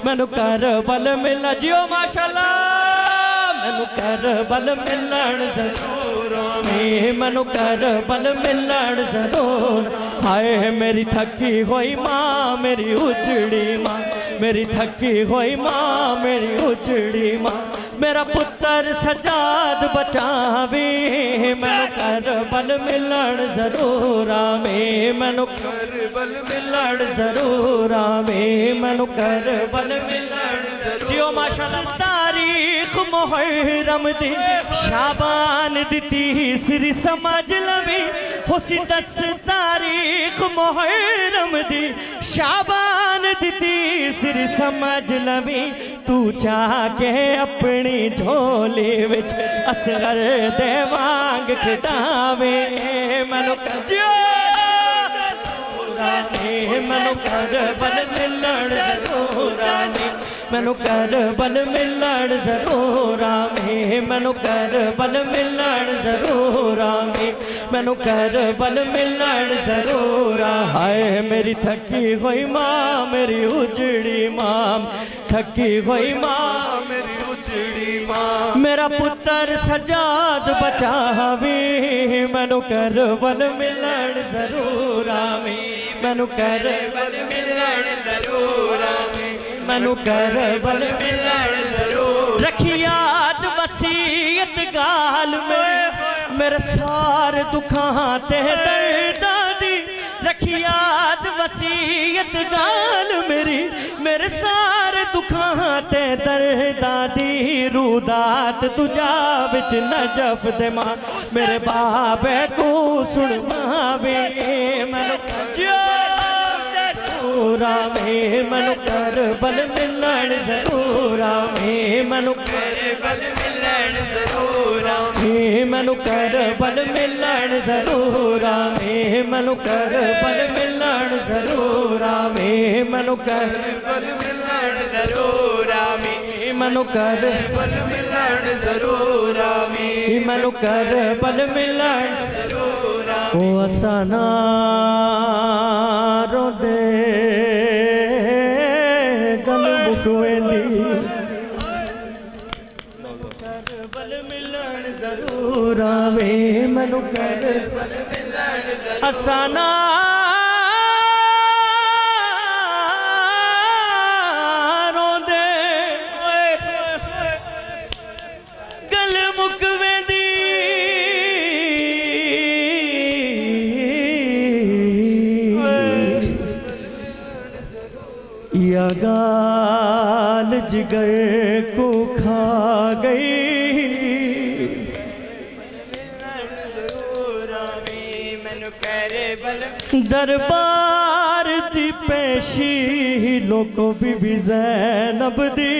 मैनू कर बल मिल जियो माशाल्लाह मैनू कर बल मिलण जरूर मैनू कर बल मिलण जरूर हाय मेरी थकी हुई माँ मेरी उजड़ी माँ मेरी थकी हुई माँ मेरी उजड़ी माँ मेरा पुत्र सजाद बचावे मैनू कर बल मिलण जरूर आवे मैनू कर बल मिलण जरूर आवे मैनू कर बल मिलण जियो माशाल्लाह तारीख मुहर्रम दी शाबान दी तीसरी समझ लवी हुसी 10 तारीख मुहर्रम दी शाबान दी तीसरी समझ लवी तू जाके अपनी झोली विच असगर दे वांग खिदावे मैनू मैनू कर बल मिलण जरूर आवे मैनू कर बल मिलण जरूर आवे मैनू कर बल मिलण जरूर आवे मैनू कर बल मिलण जरूर हाय मेरी थकी हुई माँ मेरी उजड़ी माँ थकी हुई माँ मेरी उजड़ी माँ मेरा पुत्र सजाद बचावे मैनू कर बल मिलण जरूर आवे मैनू कर बल मिलण जरूर आवे मैनू कर बल मिलण जरूर रखी याद वसीयत गाल में मेरे सारे दुखां ते दर्दां दी रखी याद वसीयत गाल मेरी मेरे सारे दुखां ते दर्दां दी रूदात तुझा विच नजफ दे मां मेरे बाबे को सुन मावे मैनू जरूर आवे मैनू कर बल मिलण जरूर आवे मैनू कर बल मिलण जरूर आवे मैनू कर बल मिलण जरूर आवे मैनू कर बल मिलण जरूर आवे मैनू कर बल मिलण जरूर आवी, मैनू कर बल मिलण जरूर आवी, मैनू कर बल मिलण जरूर आवी, ओ असाना रोंदे गल मुक वेंदी कर बल मिलण जरूर आवे मैनू कर बल मिलण असाना रोंदे गल मुक वेंदी या गाल जिगर को खा गई दरबार दी पेशी लोको बीबी ज़ैनब दी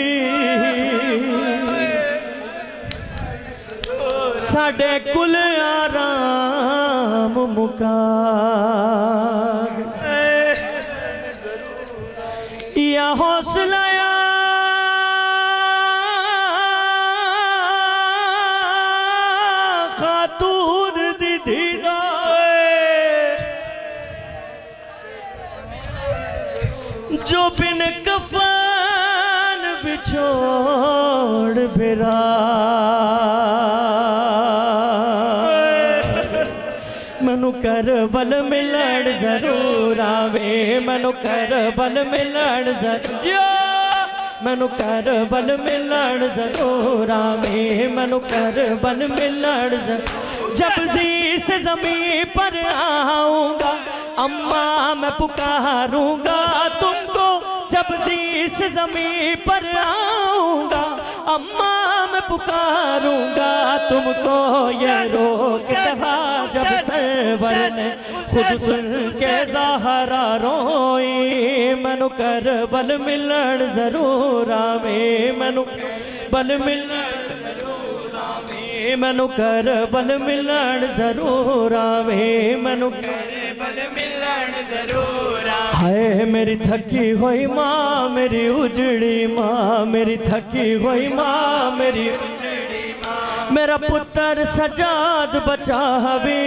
साडे कुल आराम मुका या हौसला खातून दी दीदा जो बिन कफन बिछोड़ फिरा मैनू कर बल मिलण जरूर आवे मैनू कर बल मिलण जरूर मैनू कर बल मिलण जरूर आवे मैनू कर बल मिलण जरूर जब जी से ज़मीं पर आऊँगा अम्मा मैं पुकारूंगा तुमको जब ज़ीस ज़मीं पर आऊंगा, अम्मा मैं पुकारूंगा तुमको ये रोक दहा जब सरवर ने खुद सुन के ज़हरा रोई। मैनू करबल मिलन ज़रूर आवे, मैनू बल मिलन ज़रूर आवे, मैनू करबल मिलन ज़रूर आवे, मैनू करबल मिलन ज़रूर आवे। हाय मेरी थकी हुई माँ मेरी उजड़ी माँ, मेरी थकी हुई माँ मेरी उजड़ी माँ, मेरा पुत्र सजाद बचावे,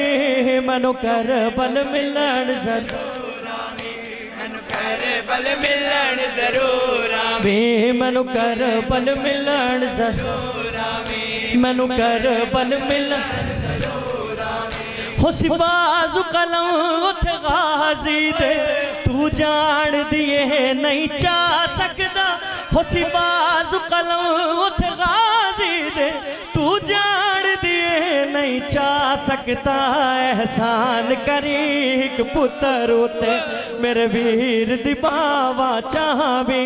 मैनू करबल मिलन ज़रूर आवे, मैनू करबल मिलन ज़रूर आवे, मैनू करबल मिलन ज़रूर आवे, मैनू करबल मिलन हुस्बाज़ कलम उठ गाजी दे तू जान दिए नहीं चा सकदा, हुस्बाज़ कलम उठ गाजी दे तू जान दिए नहीं चा सकता। एहसान करी एक पुत्र उते मेरे वीर दी बावा चाहवे,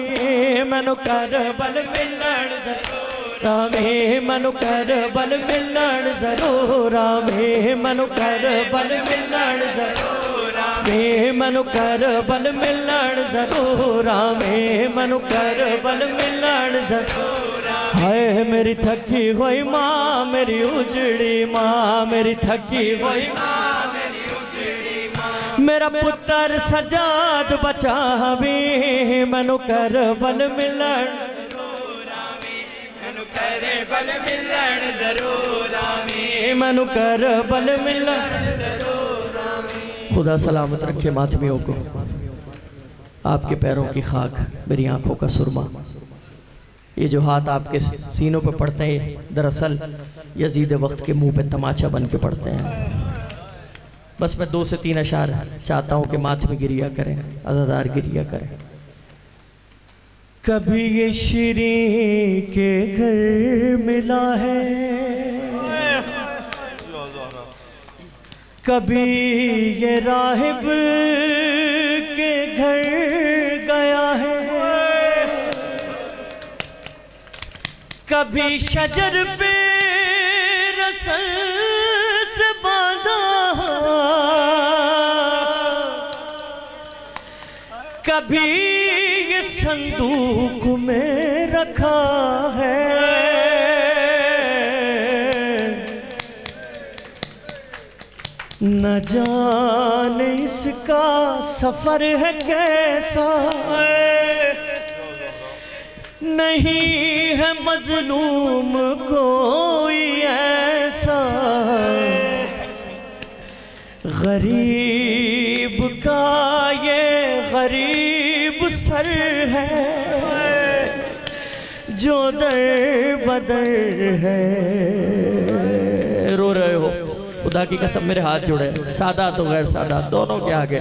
मैनू करबल मिलन ज़रूर आवे, मैनू करबल मिलन ज़रूर आवे, मैनू करबल मिलन ज़रूर आवे, मैनू करबल मिलन ज़रूर आवे, मैनू करबल मिलन ज़रूर आवे। हाय मेरी थकी हुई माँ मेरी उजड़ी माँ, मेरी थकी हुई माँ मेरी उजड़ी माँ, मेरा पुत्र सजाद बचावे, मैनू करबल मिलन करबल मिलन ज़रूर आवे, मैनू करबल मिलन ज़रूर आवे। खुदा सलामत रखे मातमियों को, आपके पैरों की खाक मेरी आंखों का सुरमा। ये जो हाथ आपके सीनों पे पड़ते हैं दरअसल यजीद वक्त के मुंह पे तमाचा बन के पड़ते हैं। बस मैं 2 से 3 अशार चाहता हूँ कि मातमी गिरिया करें, अज़ादार गिरिया करें। कभी ये श्री के घर मिला है, कभी ये राहिब के घर गया है, कभी शजर पे रसल से बांधा, कभी ये संदूक में रखा है, न जाने इसका सफर है कैसा, नहीं है मजलूम कोई ऐसा, गरीब का ये गरीब सर है जो दर बदर है। रो रहे हो, खुदा की कसम मेरे हाथ जुड़े, सादात और गैर सादात दोनों के आगे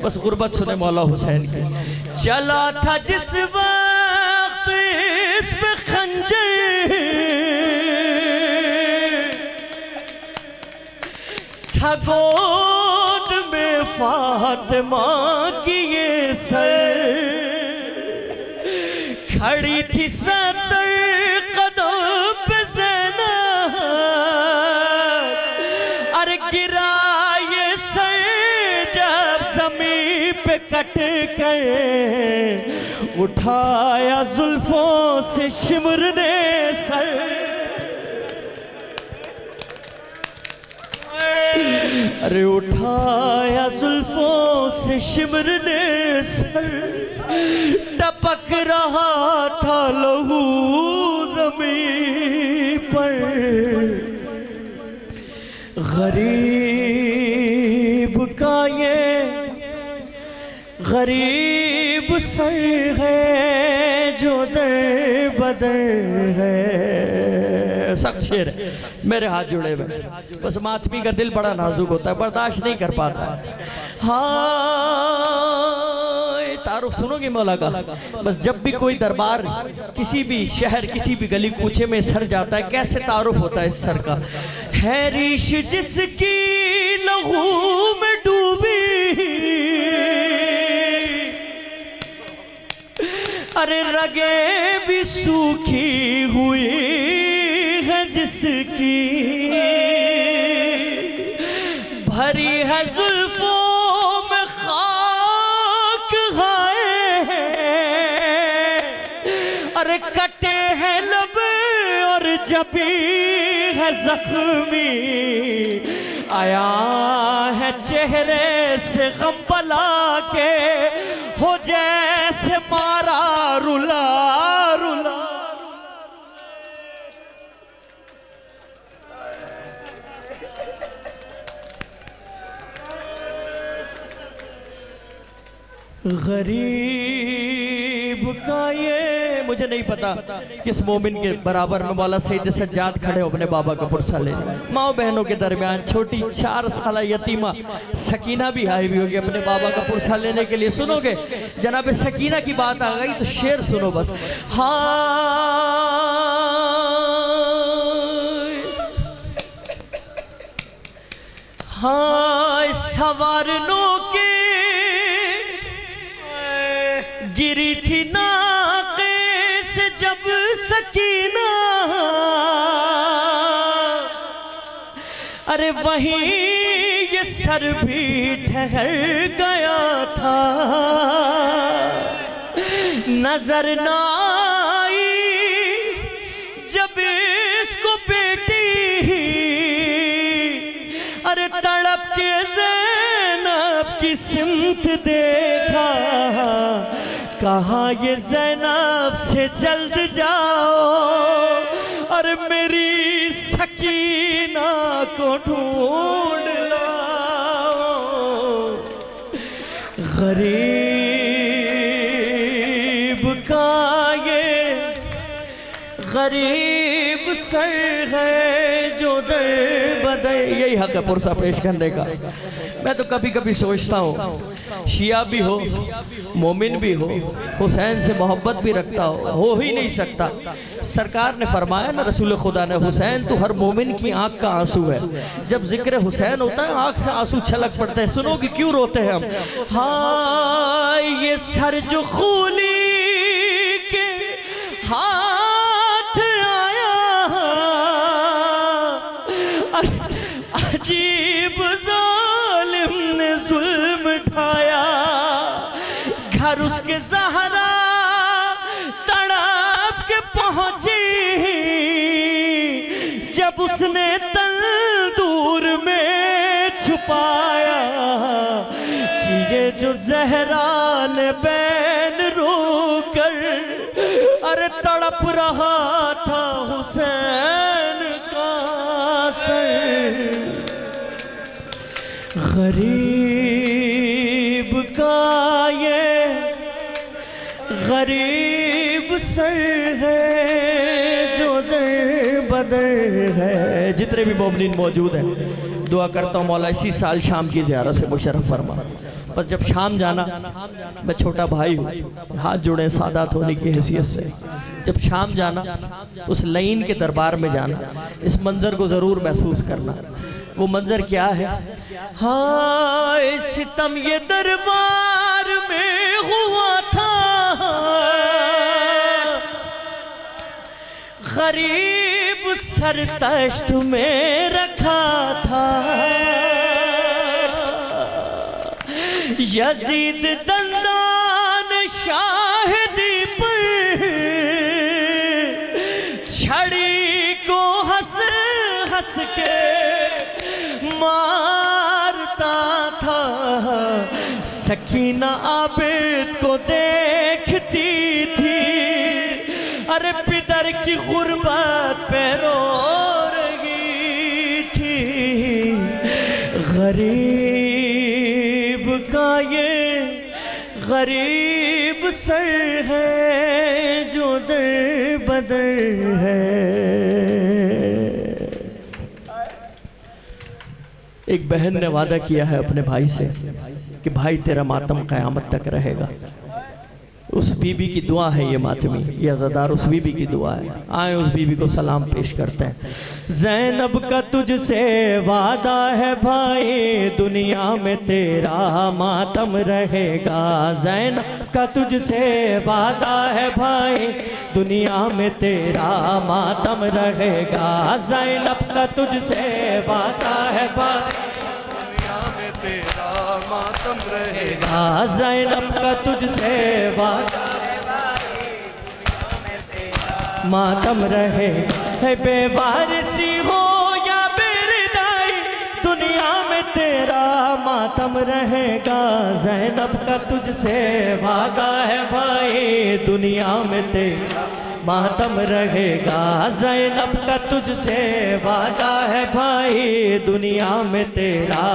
बस गुर्बत सुने मौला हुसैन की। चला था जिस वक्त इस पे खंजर था गोद में फातिमा की ये सर, खड़ी थी 70 कदम पे ज़ैनब, अरे गिरा ये सर जब ज़मीन पे कट कर, उठाया जुल्फों से शिमर ने सर, अरे उठाया जुल्फों से शिमर ने सर, टपक रहा था लहू ज़मीन पर, गरीब का ये गरीब सर है जो दर बदर है। सख्त शेर है, मेरे हाथ जुड़े हुए, बस मातमी का दिल बड़ा नाजुक होता है, बर्दाश्त नहीं कर पाता। हाँ तारुफ सुनोगे मौला का, बस जब भी कोई दरबार किसी भी शहर किसी भी गली कूचे में सर जाता है, कैसे तारुफ होता है इस सर का। है रीश जिसकी लहू में डूबी, अरे रगे भी सूखी हुई है जिसकी, भरी है जुल्फों में खाक है, अरे कटे हैं लब और जबी है जख्मी, आया है चेहरे से गम बला के, हो जैसे मारा रुला रुला। गरीब का ये, मुझे नहीं पता किस मोमिन के बराबर में मौला सैयद सज्जाद खड़े हो अपने बाबा का पुरसा ले। माँ बहनों के दरमियान छोटी 4 साल यतीमा सकीना भी आई हुई होगी अपने बाबा का पुरसा लेने के लिए। सुनोगे जनाब सकीना की बात आ गई तो शेर सुनो बस। हाँ सवारनों के गिरी थी नाक़े से जब सकीना, अरे वहीं ये सर भी ठहर गया था, नजर ना आई जब इसको बेटी, अरे तड़प के ज़ैनब की सिमत देखा, कहा ये ज़ैनब से जल्द जाओ और मेरी सकीना को ढूंढ लाओ। गरीब का ये गरीब सर है जो दर बदर, यही हक है पुरसा पेश करने का। मैं तो कभी कभी सोचता हूँ शिया भी हो मोमिन भी हो, हुसैन से मोहब्बत भी रखता हो ही नहीं सकता। सरकार ने फरमाया ना, रसूल खुदा ने, हुसैन तो हर मोमिन की आंख का आंसू है। जब जिक्र हुसैन होता है आंख से आंसू छलक पड़ते हैं। सुनो कि क्यों रोते हैं हम। हाँ ये सर जो खूली के हाथ आया, अजीब जालिम ने जुल्म ढाया, घर उसके ज़हरा तड़प के पहुंची, जब उसने तंदूर में छुपाया कि ये जो ज़हरा ने बैन रोकर, अरे तड़प रहा था हुसैन का सर। गरीब का ये गरीब सर है जो दर बदर है। जितने भी मोमिनीन मौजूद हैं दुआ करता हूँ मौला इसी साल शाम की ज़ियारत से मुशर्रफ फरमा। बस जब शाम जाना, मैं छोटा भाई हूँ, हाथ जुड़े सादात होने की हैसियत से, जब शाम जाना उस लाइन के दरबार में जाना, इस मंजर को ज़रूर महसूस करना। वो मंजर क्या है? हाय सितम ये दरबार में हुआ था, गरीब सर तश्त में रखा था, यजीद दंदान शाहिदी पर छड़ी को हंस हंस के मारता था। सकीना आबिद को देखती थी, अरे पितर की गुर्बत पे रो रही थी। गरीब का ये गरीब सर है जो दर बदर है। एक बहन ने वादा किया है अपने भाई से कि भाई तेरा मातम क़यामत तक रहेगा। उस बीबी की दुआ है ये मातमी, ये अज़ादार उस बीबी की दुआ है। आए उस बीबी को सलाम पेश करते हैं। ज़ैनब का तुझसे वादा है भाई, दुनिया में तेरा मातम रहेगा। ज़ैनब का तुझसे वादा है भाई, दुनिया में तेरा मातम रहेगा। ज़ैनब का तुझसे वादा है भाई, तेरा मातम रहेगा। ज़ैनब का तुझसे वादा मातम रहे। है बेवारिसी हो या बेरिदाई, दुनिया में तेरा मातम रहेगा। ज़ैनब का तुझसे वादा है भाई, दुनिया में तेरा मातम रहेगा। ज़ैनब का तुझसे वादा है भाई, दुनिया में तेरा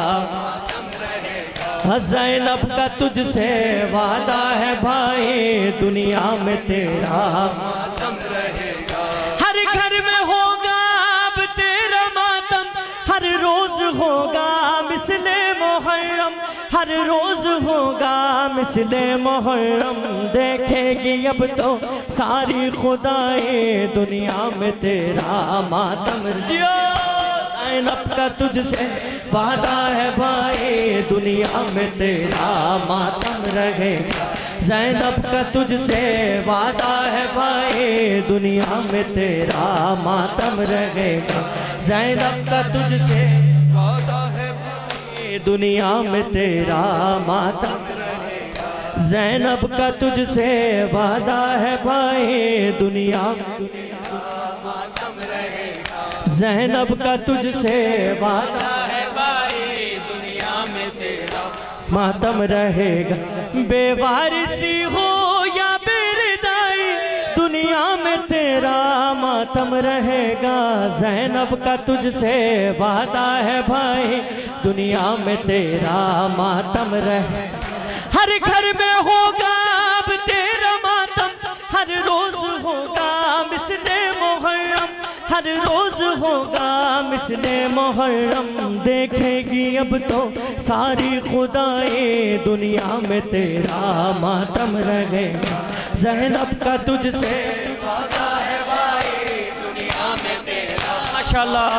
ज़ैनब का तुझसे वादा है भाई, दुनिया में तेरा मातम रहेगा। हर घर में होगा अब तेरा मातम, हर रोज होगा मिसले मुहर्रम, हर रोज होगा मिसले मुहर्रम। देखेगी अब तो सारी खुदाएं, दुनिया में तेरा मातम। ज़ैनब का तुझसे वादा है भाई, दुनिया में तेरा मातम रहेगा। ज़ैनब का तुझसे वादा है भाई, दुनिया में तेरा मातम रहेगा। ज़ैनब का तुझसे वादा है भाई, दुनिया में तेरा मातम रहेगा। ज़ैनब का तुझसे वादा है भाई, दुनिया ज़ैनब का तुझसे वादा है भाई, दुनिया में तेरा मातम रहेगा। बेवारिसी हो या बेरिदाई, दुनिया में तेरा मातम रहेगा। ज़ैनब का तुझसे वादा है भाई, दुनिया में तेरा मातम रहेगा। हर घर में होगा अब तेरा मातम, हर रोज होगा मिसले मुहर्रम, हर रोज होगा मिसले मुहर्रम। देखेगी अब तो सारी खुदाएं, दुनिया में तेरा मातम रहेगा। ज़ैनब का तुझसे वादा है भाई, दुनिया में तेरा माशाल्लाह।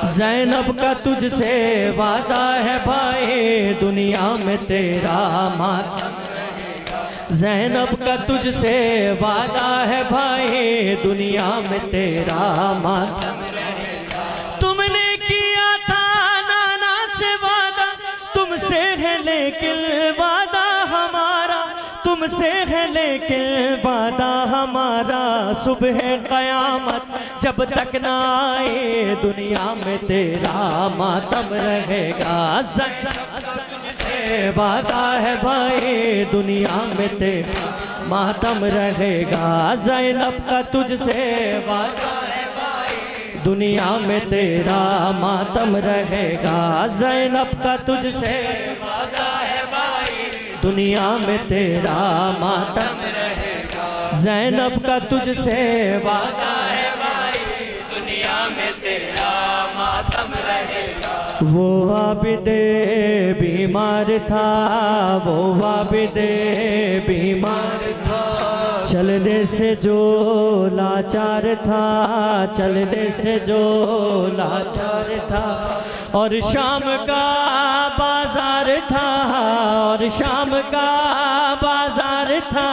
ज़ैनब का तुझसे वादा है भाई, दुनिया में तेरा मातम। ज़ैनब का तुझसे वादा है भाई, दुनिया में तेरा मातम। तुमने किया था नाना से वादा, तुमसे है लेकिन वादा हमारा, तुमसे है लेकिन वादा हमारा। सुबह क़यामत जब तक ना आए, दुनिया में तेरा मातम रहेगा। वादा है भाई, दुनिया में तेरा मातम रहेगा। ज़ैनब का तुझसे वादा है भाई, दुनिया में तेरा मातम रहेगा। ज़ैनब का तुझसे वादा है भाई, दुनिया में तेरा मातम रहेगा। ज़ैनब का तुझसे वादा है भाई, दुनिया में तेरा मातम रहेगा। वो आबिदे बीमार था, वो आबिदे बीमार था, चलने से जो लाचार था, चलने से जो लाचार था। और शाम का बाजार था, और शाम का बाजार था,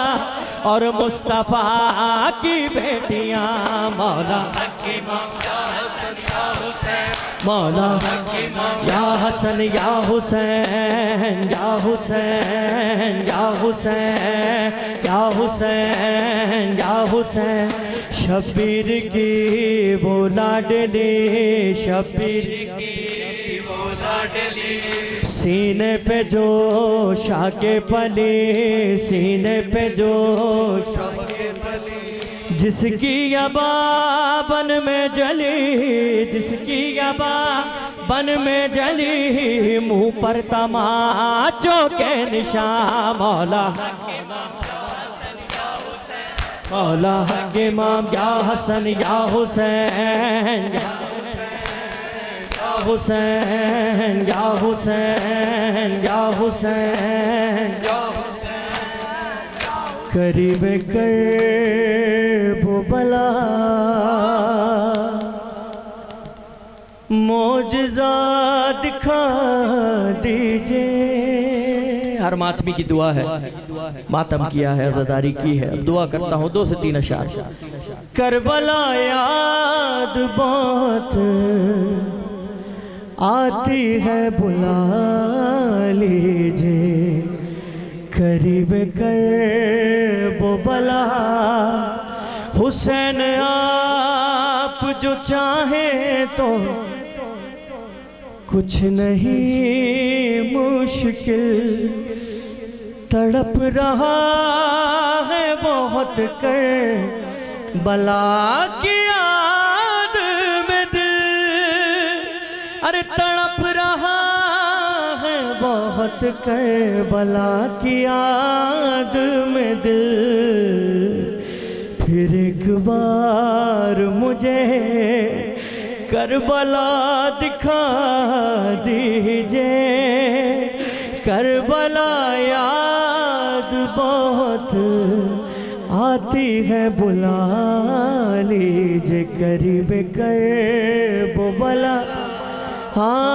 और मुस्तफ़ा की बेटियां मौला मौला या हसन या हुसैन या हुसैन या हुसैन या हुसैन या हुसैन। शब्बीर की वो लाडली, शब्बीर की वो लाडली, सीने पे जो शाके पली, सीने पे जो शाके पली। जिसकी अबा बन में जली, जिसकी अबा बन में जली, मुंह पर तमाचों के निशान। मौला मौला के इमाम या हसन या हुसैन या हुसैन या हुसैन या हुसैन करीब कर वो बला मौजज़ा दिखा दीजिए। हर मातमी की दुआ है, मातम किया है, अज़ादारी की है। अब दुआ करता हूँ 2 से 3 अशार। करबला याद बहुत आती है, बुला लीजिए। करीब कर वो बला हुसैन आप जो चाहें तो कुछ नहीं मुश्किल। तड़प रहा है बहुत कर बला की याद में दिल। अरे तड़प रहा है बहुत कर बला की याद में दिल। फिर एक बार मुझे करबला दिखा दीजिए। करबला याद बहुत आती है, बुला लीजिए। करीब कर वो बला। हाँ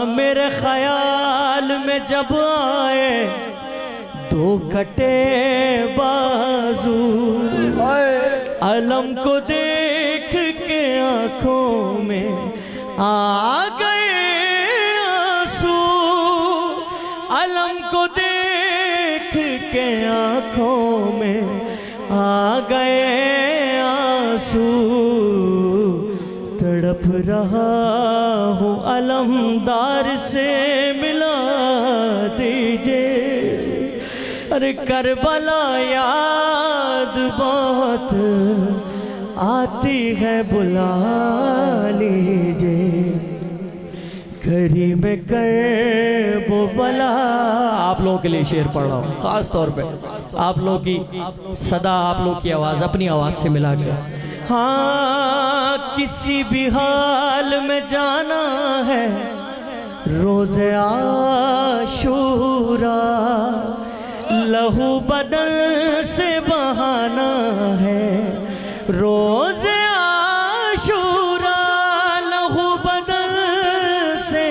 मेरे ख्याल में जब आए 2 कटे बाजू, अलम को देख के आंखों में आ गए आंसू। अलम को देख के आंखों में आ गए आंसू। तड़प रहा हूँ अलमदार से मिला दीजिए। अरे करबला याद बहुत आती है, बुला लीजिए। करीब कर वो बला। आप लोगों के लिए शेर पढ़ रहा हूँ, ख़ास तौर पे आप लोगों की सदा, आप लोगों की आवाज़ अपनी आवाज़ से मिला के। हाँ किसी भी हाल में जाना है रोज़े आशूरा। लहू बदन से बहाना है रोज़े आशूरा। लहू बदन से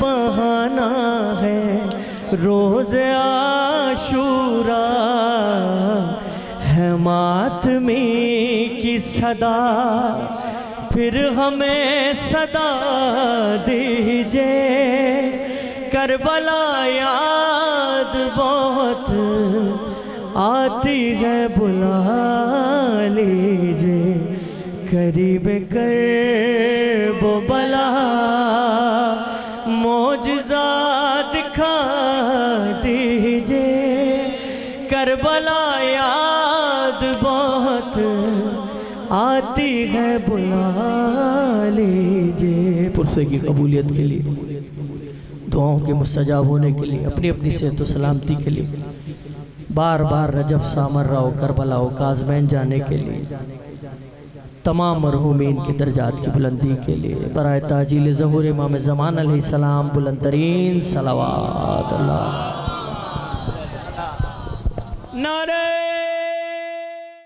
बहाना है रोज़े आशूरा। है मातमी की सदा फिर हमें सदा दीजिए। करबला याद बहुत आती है, बुला लीजिए। करीब कर वो बला मौजज़ा दिखा दीजिए। करबला याद बहुत आती है, बुला लीजिए। पुरसे की कबूलियत के लिए, दुआओं के मुस्तजाब होने के लिए, अपनी अपनी सेहत व सलामती के लिए, बार बार रजब सामर्रा व करबला व काज़मैन जाने के लिए, तमाम मरहूमीन के दर्जात की बुलंदी के लिए, बराए ताजील ज़हूर इमाम ज़मान अलैहिस्सलाम बुलंद तरीन सलावात अल्लाह। नारे